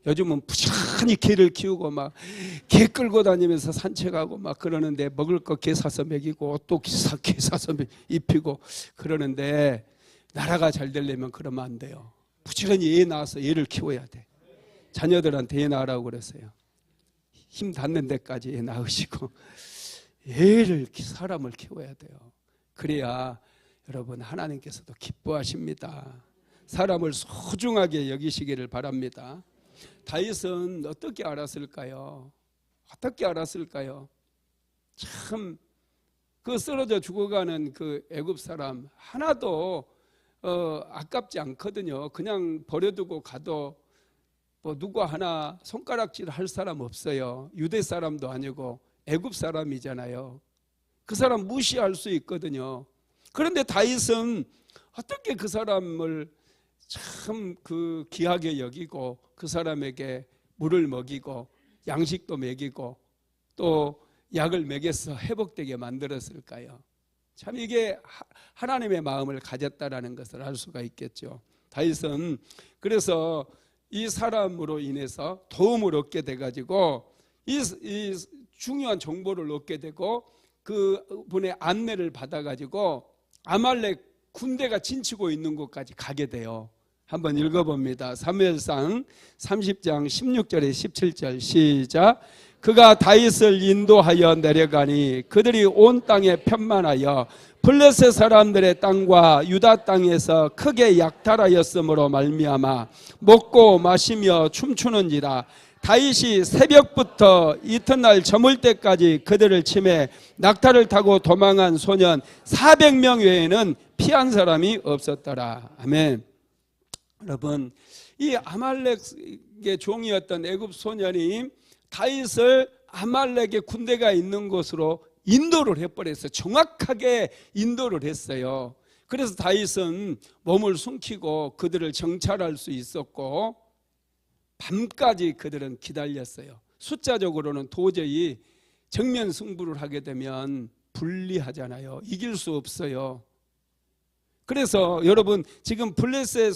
요즘은 부지런히 개를 키우고 막 개 끌고 다니면서 산책하고 막 그러는데 먹을 거 개 사서 먹이고 또 개 사서 입히고 그러는데 나라가 잘 되려면 그러면 안 돼요. 부지런히 애 낳아서 애를 키워야 돼. 자녀들한테 애 낳으라고 그랬어요. 힘 닿는 데까지 애 낳으시고 사람을 키워야 돼요. 그래야 여러분 하나님께서도 기뻐하십니다. 사람을 소중하게 여기시기를 바랍니다. 다윗은 어떻게 알았을까요? 어떻게 알았을까요? 참 그 쓰러져 죽어가는 그 애굽 사람 하나도 아깝지 않거든요. 그냥 버려두고 가도 뭐 누구 하나 손가락질 할 사람 없어요. 유대 사람도 아니고 애굽 사람이잖아요. 그 사람 무시할 수 있거든요. 그런데 다윗은 어떻게 그 사람을 참 그 귀하게 여기고 그 사람에게 물을 먹이고 양식도 먹이고 또 약을 먹여서 회복되게 만들었을까요? 참 이게 하나님의 마음을 가졌다라는 것을 알 수가 있겠죠. 다윗은 그래서 이 사람으로 인해서 도움을 얻게 돼가지고 이 중요한 정보를 얻게 되고 그 분의 안내를 받아가지고 아말렉 군대가 진치고 있는 곳까지 가게 돼요. 한번 읽어봅니다. 사무엘상 30장 16절에 17절 시작. 그가 다윗을 인도하여 내려가니 그들이 온 땅에 편만하여 블레셋 사람들의 땅과 유다 땅에서 크게 약탈하였으므로 말미암아 먹고 마시며 춤추는지라. 다윗이 새벽부터 이튿날 저물 때까지 그들을 치매 낙타를 타고 도망한 소년 400명 외에는 피한 사람이 없었더라. 아멘. 여러분, 이 아말렉의 종이었던 애굽 소년이 다윗을 아말렉의 군대가 있는 곳으로 인도를 해버렸어요. 정확하게 인도를 했어요. 그래서 다윗은 몸을 숨기고 그들을 정찰할 수 있었고 밤까지 그들은 기다렸어요. 숫자적으로는 도저히 정면 승부를 하게 되면 불리하잖아요. 이길 수 없어요. 그래서 여러분 지금 블레셋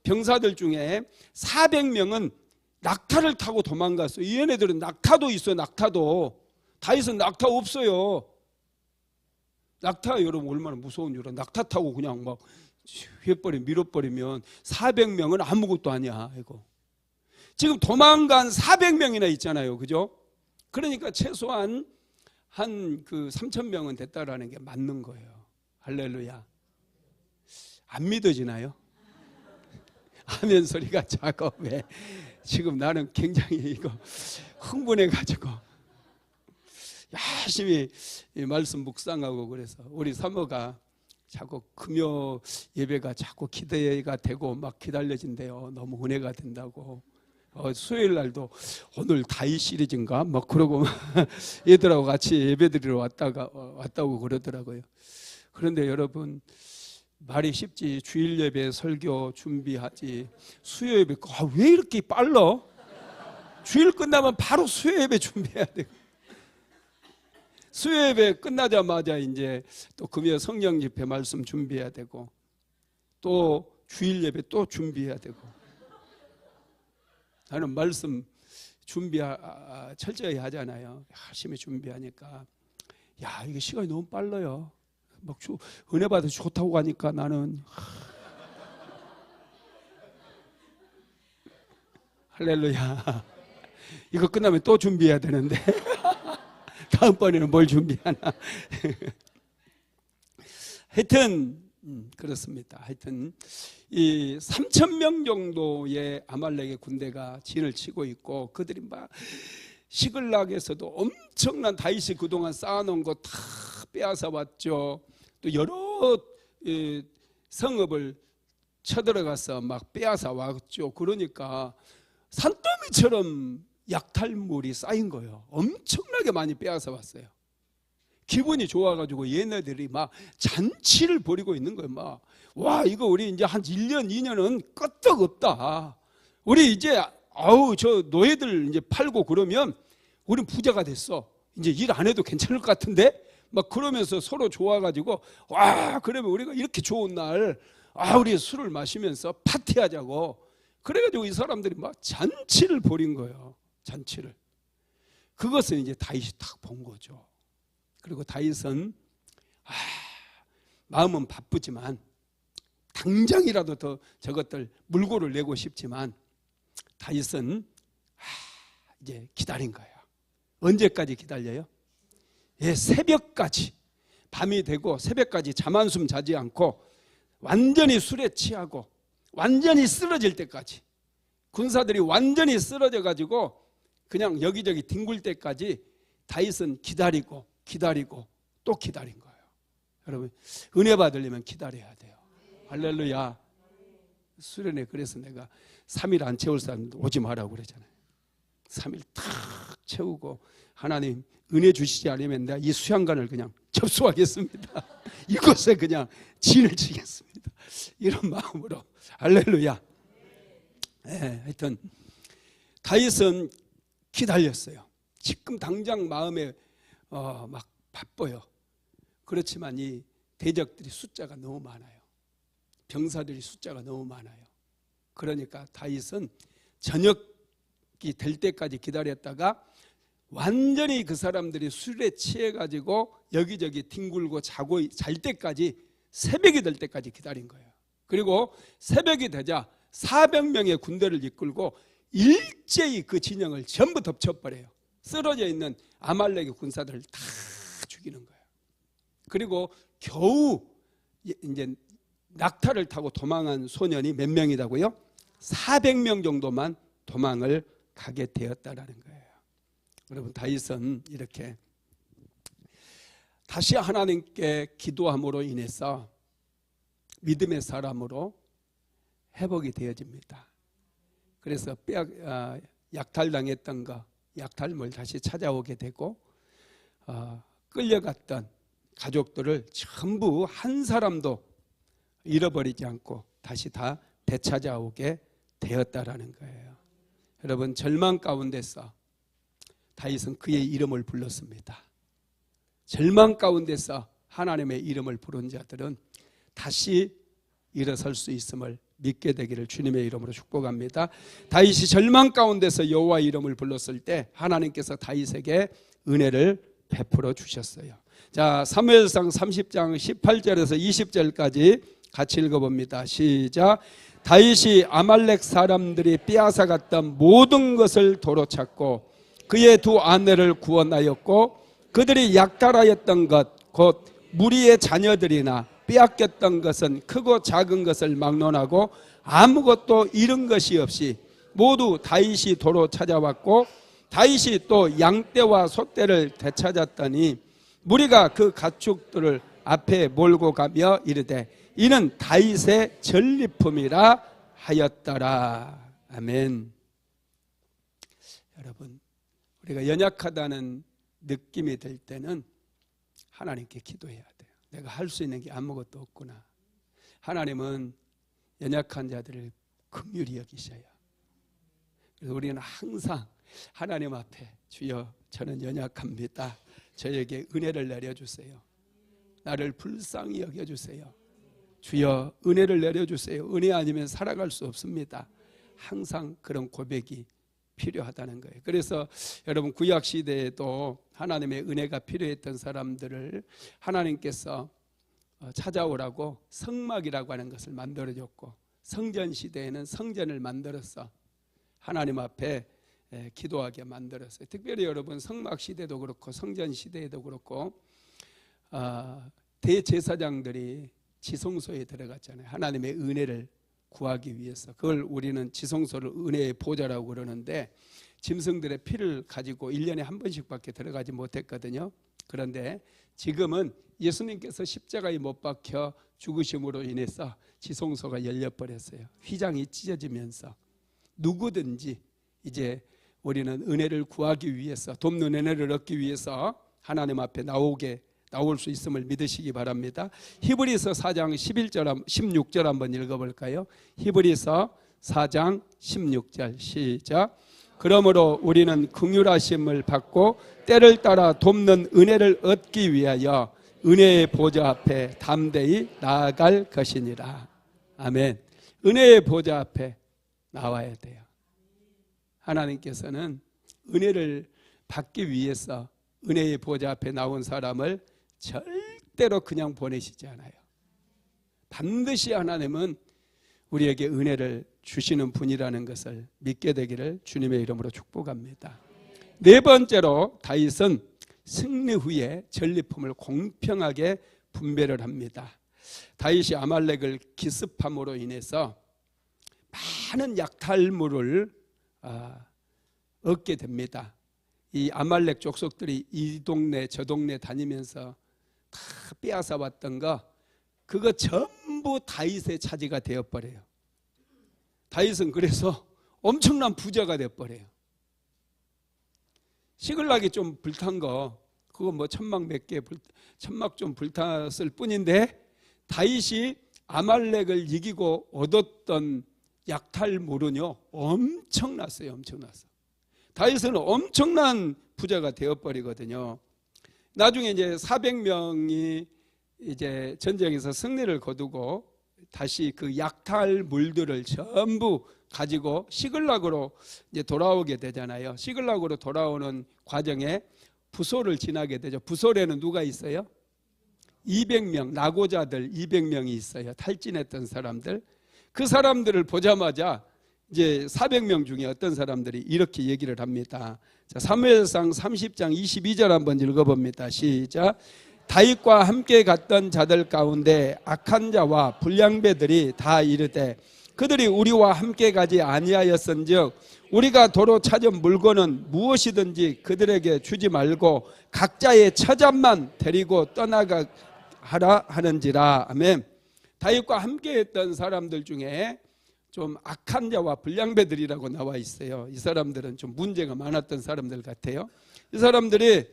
병사들 중에 400명은 낙타를 타고 도망갔어요. 이 얘네들은 낙타도 있어요. 낙타도. 다윗은 낙타 없어요. 낙타 여러분 얼마나 무서운 줄 알아. 낙타 타고 그냥 막 밀어버리면 400명은 아무것도 아니야. 이거. 지금 도망간 400명이나 있잖아요. 그죠? 그러니까 최소한 한 3,000명은 됐다라는 게 맞는 거예요. 할렐루야. 안 믿어지나요? 아멘 소리가 작아. 왜? 지금 나는 굉장히 이거 흥분해가지고 열심히 말씀 묵상하고 그래서 우리 사모가 자꾸 금요 예배가 자꾸 기대가 되고 막 기다려진대요. 너무 은혜가 된다고. 수요일 날도 오늘 다윗 시리즈인가 막 그러고 얘들하고 같이 예배드리러 왔다고 그러더라고요. 그런데 여러분 말이 쉽지. 주일 예배 설교 준비하지. 수요 예배 왜 이렇게 빨라? 주일 끝나면 바로 수요 예배 준비해야 돼. 수요 예배 끝나자마자 이제 또 금요 성령 집회 말씀 준비해야 되고 또 주일 예배 또 준비해야 되고. 나는 말씀 준비 철저히 하잖아요. 열심히 준비하니까 야 이게 시간이 너무 빨라요. 막 은혜 받아 좋다고 하니까 나는 할렐루야. 이거 끝나면 또 준비해야 되는데 다음번에는 뭘 준비하나. 하여튼 그렇습니다. 하여튼 이 3,000명 정도의 아말렉의 군대가 진을 치고 있고 그들이 막 시글락에서도 엄청난 다윗이 그동안 쌓아놓은 거 다 빼앗아 왔죠. 또 여러 성읍을 쳐들어가서 막 빼앗아 왔죠. 그러니까 산더미처럼 약탈물이 쌓인 거예요. 엄청나게 많이 빼앗아 왔어요. 기분이 좋아가지고 얘네들이 막 잔치를 벌이고 있는 거예요. 막 와 이거 우리 이제 한 1년 2년은 끄떡없다. 우리 이제 저 노예들 이제 팔고 그러면 우린 부자가 됐어. 이제 일 안 해도 괜찮을 것 같은데 막 그러면서 서로 좋아가지고 와 그러면 우리가 이렇게 좋은 날 우리 술을 마시면서 파티하자고. 그래가지고 이 사람들이 막 잔치를 벌인 거예요. 잔치를. 그것을 이제 다윗이 딱 본 거죠. 그리고 다윗은 마음은 바쁘지만 당장이라도 더 저것들 물고를 내고 싶지만 다윗은 이제 기다린 거예요. 언제까지 기다려요? 새벽까지. 밤이 되고 새벽까지 잠 한숨 자지 않고 완전히 술에 취하고 완전히 쓰러질 때까지, 군사들이 완전히 쓰러져 가지고 그냥 여기저기 뒹굴 때까지 다윗은 기다리고 또 기다린 거예요. 여러분 은혜 받으려면 기다려야 돼요. 할렐루야. 수련회 그래서 내가 3일 안 채울 사람도 오지 말라고 그러잖아요. 3일 탁 채우고 하나님 은혜 주시지 않으면 내가 이 수양관을 그냥 접수하겠습니다. 이곳에 그냥 진을 치겠습니다. 이런 마음으로. 할렐루야. 하여튼 다윗은 기다렸어요. 지금 당장 마음에 막 바빠요. 그렇지만 이 대적들이 숫자가 너무 많아요. 병사들이 숫자가 너무 많아요. 그러니까 다윗은 저녁이 될 때까지 기다렸다가 완전히 그 사람들이 술에 취해가지고 여기저기 뒹굴고 자고 잘 때까지, 새벽이 될 때까지 기다린 거예요. 그리고 새벽이 되자 400명의 군대를 이끌고 일제히 그 진영을 전부 덮쳐버려요. 쓰러져 있는 아말렉의 군사들을 다 죽이는 거예요. 그리고 겨우 이제 낙타를 타고 도망한 소년이 몇 명이라고요? 400명 정도만 도망을 가게 되었다라는 거예요. 여러분, 다윗은 이렇게 다시 하나님께 기도함으로 인해서 믿음의 사람으로 회복이 되어집니다. 그래서 약탈당했던 약탈물 다시 찾아오게 되고 끌려갔던 가족들을 전부 한 사람도 잃어버리지 않고 다시 다 되찾아오게 되었다라는 거예요. 여러분, 절망 가운데서 다윗은 그의 이름을 불렀습니다. 절망 가운데서 하나님의 이름을 부른 자들은 다시 일어설 수 있음을 믿게 되기를 주님의 이름으로 축복합니다. 다윗이 절망 가운데서 여호와 이름을 불렀을 때 하나님께서 다윗에게 은혜를 베풀어 주셨어요. 자, 사무엘상 30장 18절에서 20절까지 같이 읽어봅니다. 시작. 다윗이 아말렉 사람들이 빼앗아갔던 모든 것을 도로 찾고 그의 두 아내를 구원하였고 그들이 약탈하였던 것 곧 무리의 자녀들이나 빼앗겼던 것은 크고 작은 것을 막론하고 아무것도 잃은 것이 없이 모두 다윗이 도로 찾아왔고 다윗이 또 양떼와 소떼를 되찾았더니 무리가 그 가축들을 앞에 몰고 가며 이르되 이는 다윗의 전리품이라 하였더라. 아멘. 여러분, 우리가 연약하다는 느낌이 들 때는 하나님께 기도해야 돼요. 내가 할 수 있는 게 아무것도 없구나. 하나님은 연약한 자들을 긍휼히 여기셔요. 그래서 우리는 항상 하나님 앞에 주여 저는 연약합니다. 저에게 은혜를 내려주세요. 나를 불쌍히 여겨주세요. 주여 은혜를 내려주세요. 은혜 아니면 살아갈 수 없습니다. 항상 그런 고백이 필요하다는 거예요. 그래서 여러분, 구약 시대에도 하나님의 은혜가 필요했던 사람들을 하나님께서 찾아오라고 성막이라고 하는 것을 만들어줬고 성전 시대에는 성전을 만들어서 하나님 앞에 기도하게 만들었어요. 특별히 여러분, 성막 시대도 그렇고 성전 시대에도 그렇고 대제사장들이 지성소에 들어갔잖아요. 하나님의 은혜를 구하기 위해서. 그걸 우리는 지성소를 은혜의 보좌라고 그러는데 짐승들의 피를 가지고 1년에 한 번씩밖에 들어가지 못했거든요. 그런데 지금은 예수님께서 십자가에 못 박혀 죽으심으로 인해서 지성소가 열려버렸어요. 휘장이 찢어지면서 누구든지 이제 우리는 은혜를 구하기 위해서, 돕는 은혜를 얻기 위해서 하나님 앞에 나올 수 있음을 믿으시기 바랍니다. 히브리서 4장 11절 16절 한번 읽어볼까요? 히브리서 4장 16절 시작. 그러므로 우리는 긍휼하심을 받고 때를 따라 돕는 은혜를 얻기 위하여 은혜의 보좌 앞에 담대히 나아갈 것이니라. 아멘. 은혜의 보좌 앞에 나와야 돼요. 하나님께서는 은혜를 받기 위해서 은혜의 보좌 앞에 나온 사람을 절대로 그냥 보내시지 않아요. 반드시 하나님은 우리에게 은혜를 주시는 분이라는 것을 믿게 되기를 주님의 이름으로 축복합니다. 네 번째로 다윗은 승리 후에 전리품을 공평하게 분배를 합니다. 다윗이 아말렉을 기습함으로 인해서 많은 약탈물을 얻게 됩니다. 이 아말렉 족속들이 이 동네 저 동네 다니면서 다 빼앗아 왔던 그거 전부 다윗의 차지가 되어버려요. 다윗은 그래서 엄청난 부자가 되어버려요. 시글락이 좀 불탄 그거 뭐 천막 몇 개, 천막 좀 불탔을 뿐인데 다윗이 아말렉을 이기고 얻었던 약탈물은요 엄청났어요. 엄청났어. 다윗은 엄청난 부자가 되어버리거든요. 나중에 이제 400명이 이제 전쟁에서 승리를 거두고 다시 그 약탈물들을 전부 가지고 시글락으로 이제 돌아오게 되잖아요. 시글락으로 돌아오는 과정에 부솔을 지나게 되죠. 부솔에는 누가 있어요? 200명, 낙오자들 200명이 있어요. 탈진했던 사람들. 그 사람들을 보자마자 이제 400명 중에 어떤 사람들이 이렇게 얘기를 합니다. 자, 사무엘상 30장 22절 한번 읽어봅니다. 시작. 다윗과 함께 갔던 자들 가운데 악한 자와 불량배들이 다 이르되 그들이 우리와 함께 가지 아니하였은즉 우리가 도로 찾은 물건은 무엇이든지 그들에게 주지 말고 각자의 처잡만 데리고 떠나가 하라 하는지라. 아멘. 다윗과 함께 했던 사람들 중에 좀 악한 자와 불량배들이라고 나와 있어요. 이 사람들은 좀 문제가 많았던 사람들 같아요. 이 사람들이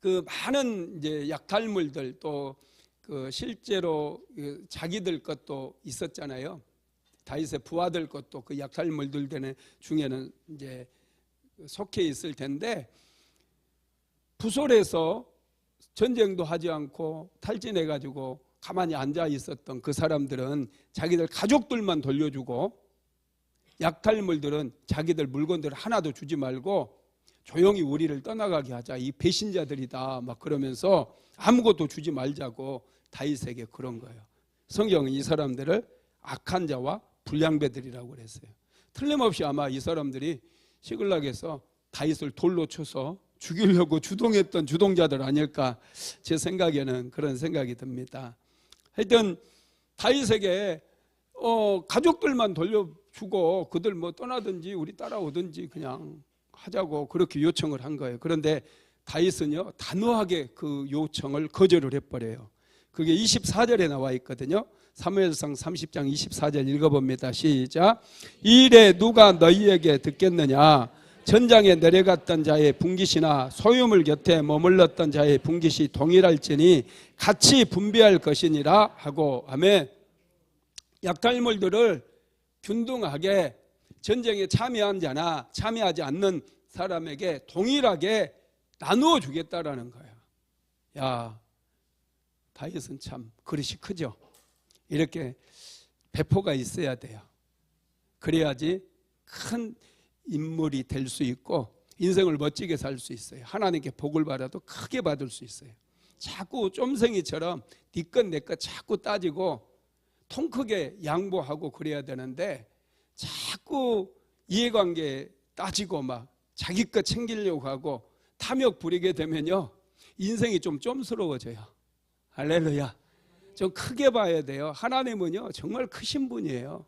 그 많은 이제 약탈물들 또 그 실제로 자기들 것도 있었잖아요. 다윗의 부하들 것도 그 약탈물들 중에는 이제 속해 있을 텐데, 부솔에서 전쟁도 하지 않고 탈진해 가지고 가만히 앉아 있었던 그 사람들은 자기들 가족들만 돌려주고, 약탈물들은 자기들 물건들 하나도 주지 말고 조용히 우리를 떠나가게 하자, 이 배신자들이다 막 그러면서 아무것도 주지 말자고 다윗에게 그런 거예요. 성경은 이 사람들을 악한 자와 불량배들이라고 그랬어요. 틀림없이 아마 이 사람들이 시글락에서 다윗을 돌로 쳐서 죽이려고 주동했던 주동자들 아닐까, 제 생각에는 그런 생각이 듭니다. 하여튼 다윗에게 가족들만 돌려주고 그들 뭐 떠나든지 우리 따라오든지 그냥 하자고 그렇게 요청을 한 거예요. 그런데 다윗은요, 단호하게 그 요청을 거절을 해버려요. 그게 24절에 나와 있거든요. 사무엘상 30장 24절 읽어봅니다. 시작. 이 일에 누가 너희에게 듣겠느냐? 전장에 내려갔던 자의 분깃이나 소유물 곁에 머물렀던 자의 분깃이 동일할지니 같이 분배할 것이니라 하고. 아멘. 약탈물들을 균등하게 전쟁에 참여한 자나 참여하지 않는 사람에게 동일하게 나누어 주겠다라는 거예요. 야, 다윗은 참 그릇이 크죠. 이렇게 배포가 있어야 돼요. 그래야지 큰 인물이 될 수 있고 인생을 멋지게 살 수 있어요. 하나님께 복을 받아도 크게 받을 수 있어요. 자꾸 쫌생이처럼 네 것 내 것 자꾸 따지고 통 크게 양보하고 그래야 되는데, 자꾸 이해관계 따지고 막 자기 것 챙기려고 하고 탐욕 부리게 되면요, 인생이 좀 쫌스러워져요. 할렐루야. 좀 크게 봐야 돼요. 하나님은요 정말 크신 분이에요.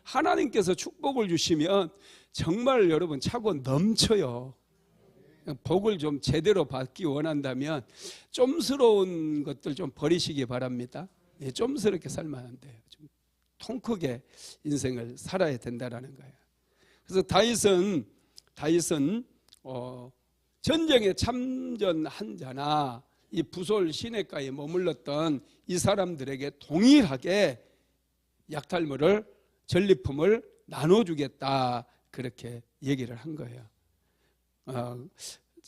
하나님께서 축복을 주시면 정말 여러분 차고 넘쳐요. 복을 좀 제대로 받기 원한다면 쫌스러운 것들 좀 버리시기 바랍니다. 쫌스럽게 살면 안 돼요. 좀 통 크게 인생을 살아야 된다라는 거예요. 그래서 다윗은 전쟁에 참전한 자나 이 부솔 시내가에 머물렀던 이 사람들에게 동일하게 약탈물을, 전리품을 나눠주겠다, 그렇게 얘기를 한 거예요.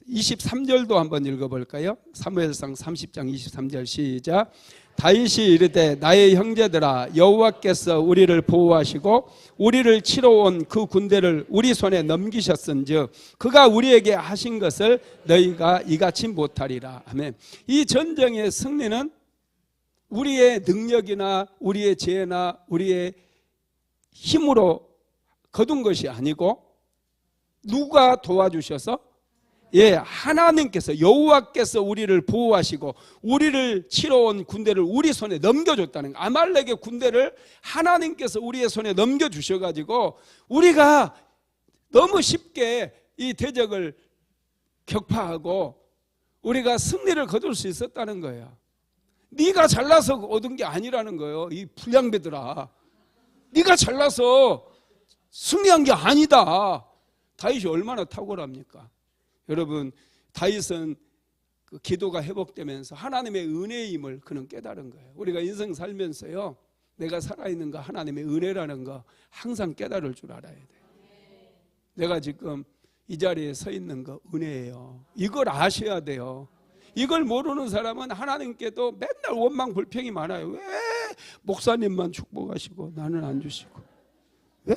23절도 한번 읽어볼까요? 사무엘상 30장 23절 시작. 다윗이 이르되 나의 형제들아, 여호와께서 우리를 보호하시고 우리를 치러 온 그 군대를 우리 손에 넘기셨은즉 그가 우리에게 하신 것을 너희가 이같이 못하리라. 아멘. 이 전쟁의 승리는 우리의 능력이나 우리의 지혜나 우리의 힘으로 거둔 것이 아니고 누가 도와주셔서, 하나님께서, 여호와께서 우리를 보호하시고 우리를 치러 온 군대를 우리 손에 넘겨줬다는 거예요. 아말렉의 군대를 하나님께서 우리의 손에 넘겨주셔가지고 우리가 너무 쉽게 이 대적을 격파하고 우리가 승리를 거둘 수 있었다는 거예요. 네가 잘나서 얻은 게 아니라는 거예요. 이 불량배들아, 네가 잘나서 승리한 게 아니다. 다윗이 얼마나 탁월합니까? 여러분, 다윗은 그 기도가 회복되면서 하나님의 은혜임을 그는 깨달은 거예요. 우리가 인생 살면서요, 내가 살아있는 거 하나님의 은혜라는 거 항상 깨달을 줄 알아야 돼요. 내가 지금 이 자리에 서 있는 거 은혜예요. 이걸 아셔야 돼요. 이걸 모르는 사람은 하나님께도 맨날 원망 불평이 많아요. 왜 목사님만 축복하시고 나는 안 주시고, 왜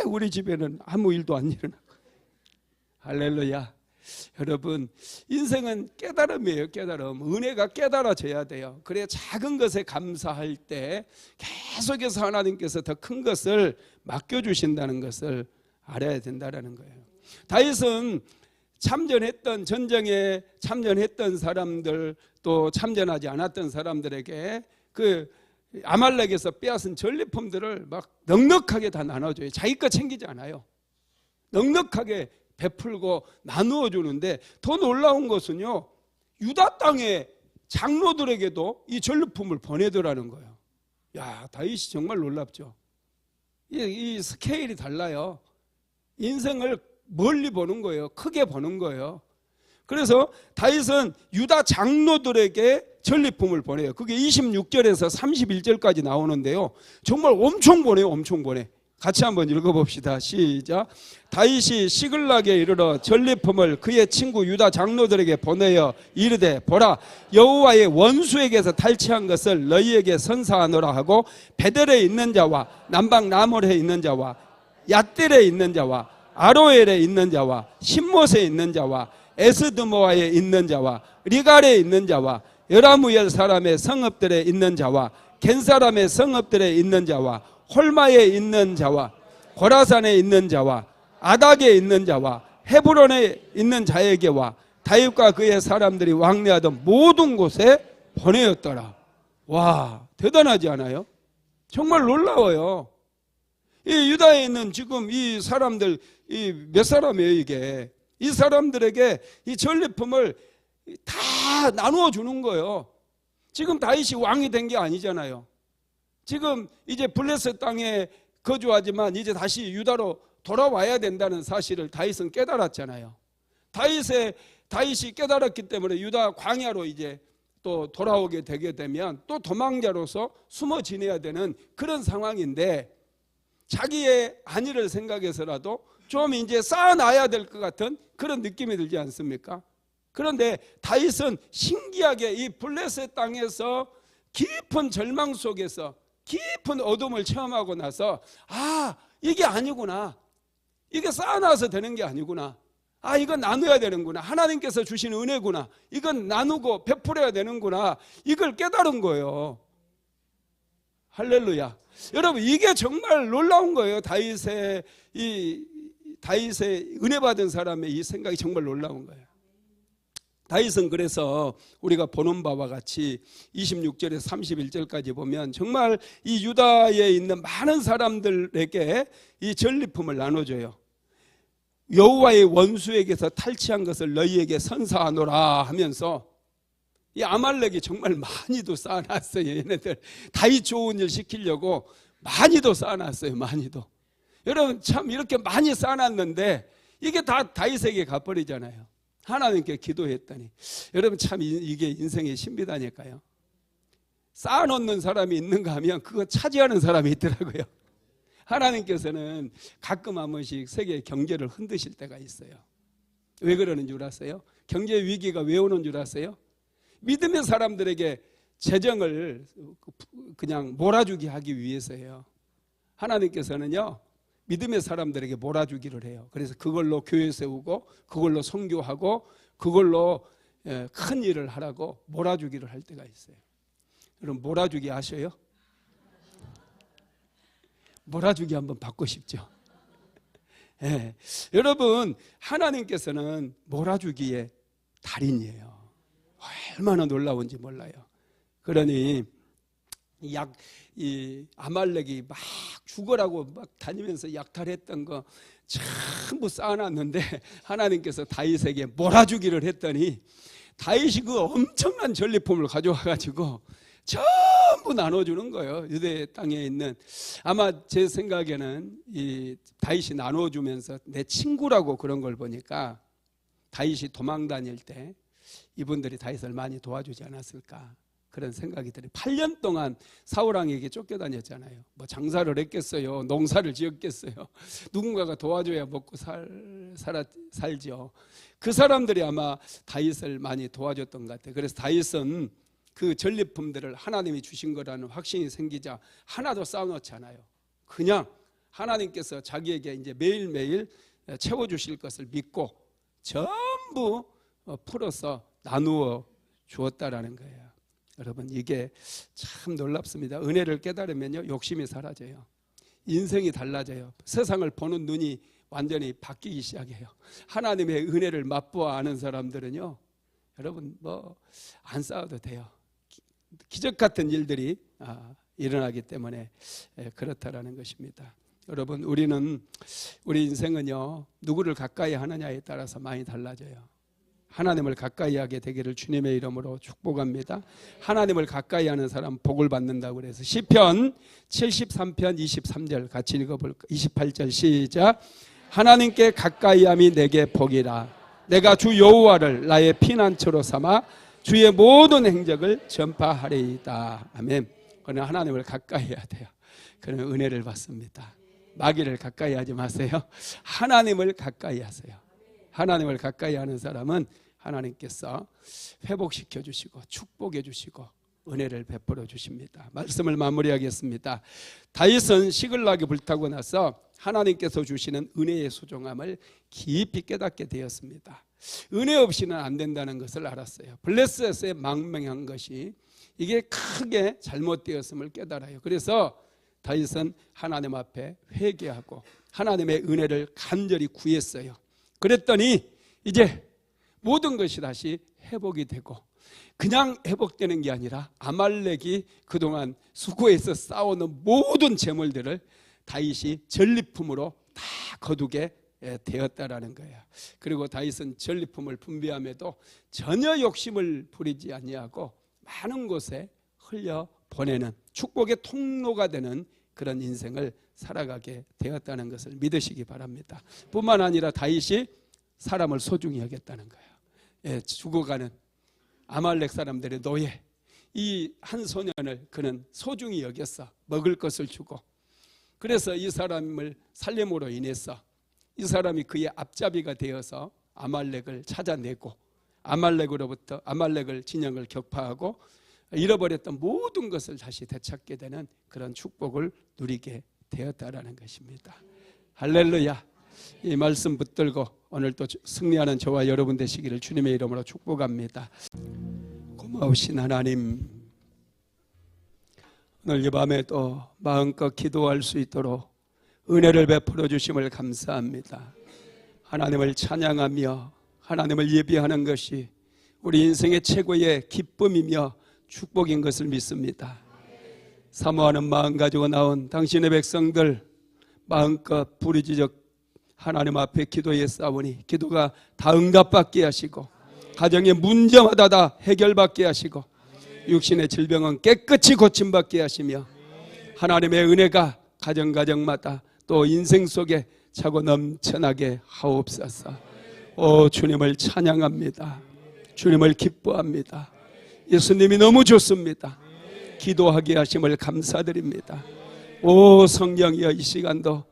우리 집에는 아무 일도 안 일어나고. 할렐루야. 여러분, 인생은 깨달음이에요. 깨달음. 은혜가 깨달아져야 돼요. 그래야 작은 것에 감사할 때 계속해서 하나님께서 더 큰 것을 맡겨주신다는 것을 알아야 된다는 거예요. 다윗은 전쟁에 참전했던 사람들, 또 참전하지 않았던 사람들에게 그 아말렉에서 빼앗은 전리품들을 막 넉넉하게 다 나눠줘요. 자기 거 챙기지 않아요. 넉넉하게 베풀고 나누어 주는데, 더 놀라운 것은요, 유다 땅의 장로들에게도 이 전리품을 보내더라는 거예요. 야, 다윗이 정말 놀랍죠. 이 스케일이 달라요. 인생을 멀리 보는 거예요. 크게 보는 거예요. 그래서 다윗은 유다 장로들에게 전리품을 보내요. 그게 26절에서 31절까지 나오는데요, 정말 엄청 보내요. 엄청 보내. 같이 한번 읽어봅시다. 시작. 다윗이 시글락에 이르러 전리품을 그의 친구 유다 장로들에게 보내어 이르되, 보라, 여호와의 원수에게서 탈취한 것을 너희에게 선사하노라 하고, 베델에 있는 자와 남방 라몰에 있는 자와 얏딜에 있는 자와 아로엘에 있는 자와 신못에 있는 자와 에스드모아에 있는 자와 리갈에 있는 자와 여라무엘 사람의 성읍들에 있는 자와 겐 사람의 성읍들에 있는 자와 홀마에 있는 자와 고라산에 있는 자와 아닥에 있는 자와 헤브론에 있는 자에게와 다윗과 그의 사람들이 왕래하던 모든 곳에 보내었더라. 와, 대단하지 않아요? 정말 놀라워요. 이 유다에 있는 지금 이 사람들, 이 몇 사람이에요 이게? 이 사람들에게 이 전리품을 다 나누어 주는 거예요. 지금 다윗이 왕이 된 게 아니잖아요. 지금 이제 블레셋 땅에 거주하지만 이제 다시 유다로 돌아와야 된다는 사실을 다윗은 깨달았잖아요. 다윗이 깨달았기 때문에 유다 광야로 이제 또 돌아오게 되게 되면 또 도망자로서 숨어 지내야 되는 그런 상황인데, 자기의 안위를 생각해서라도 좀 이제 쌓아놔야 될 것 같은 그런 느낌이 들지 않습니까? 그런데 다윗은 신기하게 이 블레셋 땅에서 깊은 절망 속에서 깊은 어둠을 체험하고 나서, 아, 이게 아니구나. 이게 쌓아놔서 되는 게 아니구나. 아, 이건 나눠야 되는구나. 하나님께서 주신 은혜구나. 이건 나누고 베풀어야 되는구나. 이걸 깨달은 거예요. 할렐루야. 여러분, 이게 정말 놀라운 거예요. 다윗의 은혜 받은 사람의 이 생각이 정말 놀라운 거예요. 다윗은 그래서 우리가 보는 바와 같이 26절에서 31절까지 보면 정말 이 유다에 있는 많은 사람들에게 이 전리품을 나눠줘요. 여호와의 원수에게서 탈취한 것을 너희에게 선사하노라 하면서, 이 아말렉이 정말 많이도 쌓아놨어요. 얘네들 다윗 좋은 일 시키려고 많이도 쌓아놨어요. 많이도. 여러분, 참 이렇게 많이 쌓아놨는데 이게 다 다윗에게 가버리잖아요. 하나님께 기도했더니. 여러분, 참 이게 인생의 신비다니까요. 쌓아놓는 사람이 있는가 하면 그거 차지하는 사람이 있더라고요. 하나님께서는 가끔 한 번씩 세계 경제를 흔드실 때가 있어요. 왜 그러는 줄 아세요? 경제 위기가 왜 오는 줄 아세요? 믿음의 사람들에게 재정을 그냥 몰아주게 하기 위해서예요. 하나님께서는요, 믿음의 사람들에게 몰아주기를 해요. 그래서 그걸로 교회 세우고 그걸로 선교하고 그걸로 큰 일을 하라고 몰아주기를 할 때가 있어요. 여러분, 몰아주기 아셔요? 몰아주기 한번 받고 싶죠? 네. 여러분, 하나님께서는 몰아주기의 달인이에요. 얼마나 놀라운지 몰라요. 그러니 이 아말렉이 막 죽으라고 막 다니면서 약탈했던 거 전부 쌓아놨는데 하나님께서 다윗에게 몰아주기를 했더니 다윗이 그 엄청난 전리품을 가져와가지고 전부 나눠주는 거예요. 유대 땅에 있는, 아마 제 생각에는 이 다윗이 나눠주면서 내 친구라고 그런 걸 보니까 다윗이 도망 다닐 때 이분들이 다윗을 많이 도와주지 않았을까, 그런 생각이 들어요. 8년 동안 사울왕에게 쫓겨다녔잖아요. 뭐 장사를 했겠어요? 농사를 지었겠어요? 누군가가 도와줘야 먹고 살죠. 그 사람들이 아마 다윗을 많이 도와줬던 것 같아요. 그래서 다윗은 그 전리품들을 하나님이 주신 거라는 확신이 생기자 하나도 쌓아놓지 않아요. 그냥 하나님께서 자기에게 이제 매일매일 채워주실 것을 믿고 전부 풀어서 나누어 주었다라는 거예요. 여러분, 이게 참 놀랍습니다. 은혜를 깨달으면요, 욕심이 사라져요. 인생이 달라져요. 세상을 보는 눈이 완전히 바뀌기 시작해요. 하나님의 은혜를 맛보아 아는 사람들은요, 여러분 뭐 안 싸워도 돼요. 기적 같은 일들이 일어나기 때문에 그렇다라는 것입니다. 여러분, 우리 인생은요, 누구를 가까이 하느냐에 따라서 많이 달라져요. 하나님을 가까이 하게 되기를 주님의 이름으로 축복합니다. 하나님을 가까이 하는 사람 복을 받는다고 그래서 시편 73편 23절 같이 읽어볼까? 28절 시작. 하나님께 가까이함이 내게 복이라. 내가 주 여호와를 나의 피난처로 삼아 주의 모든 행적을 전파하리이다. 아멘. 그는 하나님을 가까이 해야 돼요. 그는 은혜를 받습니다. 마귀를 가까이 하지 마세요. 하나님을 가까이 하세요. 하나님을 가까이 하는 사람은 하나님께서 회복시켜 주시고 축복해 주시고 은혜를 베풀어 주십니다. 말씀을 마무리하겠습니다. 다윗은 시글락이 불타고 나서 하나님께서 주시는 은혜의 소중함을 깊이 깨닫게 되었습니다. 은혜 없이는 안 된다는 것을 알았어요. 블레셋에 망명한 것이 이게 크게 잘못되었음을 깨달아요. 그래서 다윗은 하나님 앞에 회개하고 하나님의 은혜를 간절히 구했어요. 그랬더니 이제 모든 것이 다시 회복이 되고, 그냥 회복되는 게 아니라 아말렉이 그동안 수고해서 쌓아놓은 모든 재물들을 다윗이 전리품으로 다 거두게 되었다라는 거예요. 그리고 다윗은 전리품을 분배함에도 전혀 욕심을 부리지 아니하고 많은 곳에 흘려보내는 축복의 통로가 되는 그런 인생을 살아가게 되었다는 것을 믿으시기 바랍니다. 뿐만 아니라 다윗이 사람을 소중히 여겼다는 거예요. 죽어가는 아말렉 사람들의 노예, 이 한 소년을 그는 소중히 여겼어. 먹을 것을 주고. 그래서 이 사람을 살림으로 인해서 이 사람이 그의 앞잡이가 되어서 아말렉을 찾아내고 아말렉을 진영을 격파하고 잃어버렸던 모든 것을 다시 되찾게 되는 그런 축복을 누리게 되었다라는 것입니다. 할렐루야. 이 말씀 붙들고 오늘 또 승리하는 저와 여러분 되시기를 주님의 이름으로 축복합니다. 고마우신 하나님, 오늘 이 밤에 또 마음껏 기도할 수 있도록 은혜를 베풀어 주심을 감사합니다. 하나님을 찬양하며 하나님을 예비하는 것이 우리 인생의 최고의 기쁨이며 축복인 것을 믿습니다. 사모하는 마음 가지고 나온 당신의 백성들 마음껏 부르짖어 하나님 앞에 기도에 싸우니 기도가 다 응답받게 하시고 가정의 문제마다 다 해결받게 하시고 육신의 질병은 깨끗이 고침받게 하시며 하나님의 은혜가 가정마다 또 인생 속에 차고 넘쳐나게 하옵소서. 오, 주님을 찬양합니다. 주님을 기뻐합니다. 예수님이 너무 좋습니다. 기도하게 하심을 감사드립니다. 오, 성령이여, 이 시간도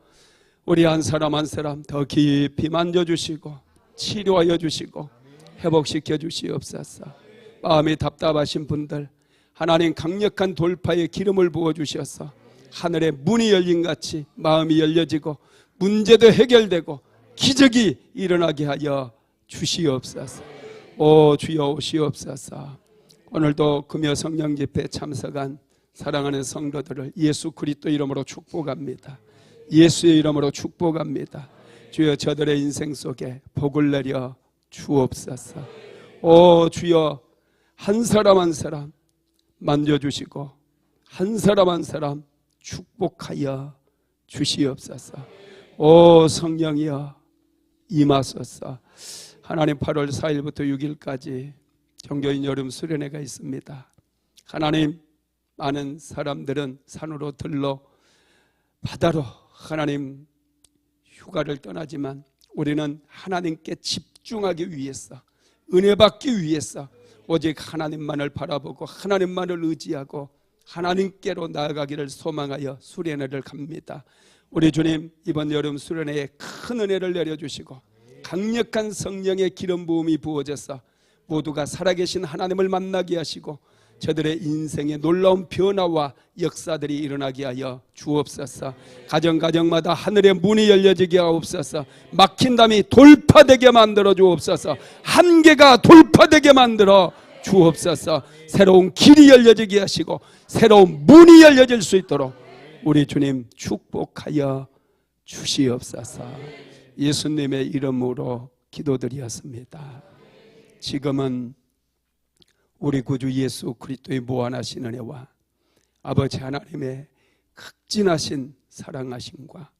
우리 한 사람 한 사람 더 깊이 만져주시고 치료하여 주시고 회복시켜 주시옵소서. 마음이 답답하신 분들 하나님 강력한 돌파의 기름을 부어주셔서 하늘의 문이 열린같이 마음이 열려지고 문제도 해결되고 기적이 일어나게 하여 주시옵소서. 오, 주여 오시옵소서. 오늘도 금요 성령 집회에 참석한 사랑하는 성도들을 예수 그리스도 이름으로 축복합니다. 예수의 이름으로 축복합니다. 주여, 저들의 인생 속에 복을 내려 주옵소서. 오, 주여, 한 사람 한 사람 만져주시고 한 사람 한 사람 축복하여 주시옵소서. 오, 성령이여 임하소서. 하나님, 8월 4일부터 6일까지 종교인 여름 수련회가 있습니다. 하나님, 많은 사람들은 산으로 들러 바다로 하나님 휴가를 떠나지만 우리는 하나님께 집중하기 위해서, 은혜 받기 위해서 오직 하나님만을 바라보고 하나님만을 의지하고 하나님께로 나아가기를 소망하여 수련회를 갑니다. 우리 주님, 이번 여름 수련회에 큰 은혜를 내려주시고 강력한 성령의 기름 부음이 부어져서 모두가 살아계신 하나님을 만나게 하시고 저들의 인생에 놀라운 변화와 역사들이 일어나게 하여 주옵소서. 가정마다 하늘의 문이 열려지게 하옵소서. 막힌 담이 돌파되게 만들어 주옵소서. 한계가 돌파되게 만들어 주옵소서. 새로운 길이 열려지게 하시고 새로운 문이 열려질 수 있도록 우리 주님 축복하여 주시옵소서. 예수님의 이름으로 기도드리었습니다. 지금은 우리 구주 예수 그리스도의 무한하신 은혜와 아버지 하나님의 극진하신 사랑하심과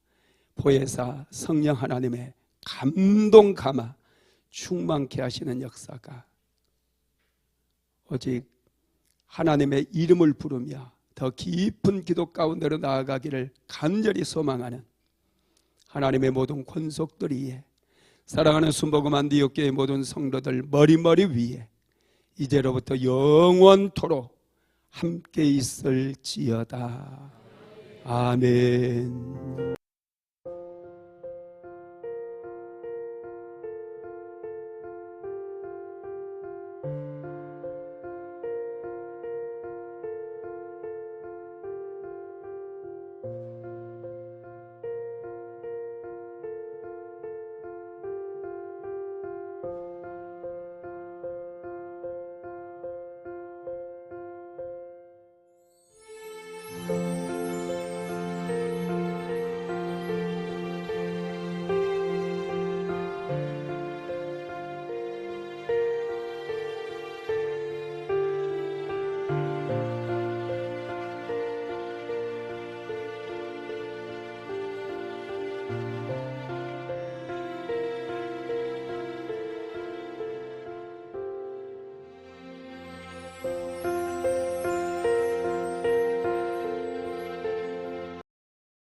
보혜사 성령 하나님의 감동 감화 충만케 하시는 역사가 오직 하나님의 이름을 부르며 더 깊은 기도 가운데로 나아가기를 간절히 소망하는 하나님의 모든 권속들 위에, 사랑하는 순복음 안디옥교의 모든 성도들 머리머리 위에 이제로부터 영원토록 함께 있을지어다. 아멘.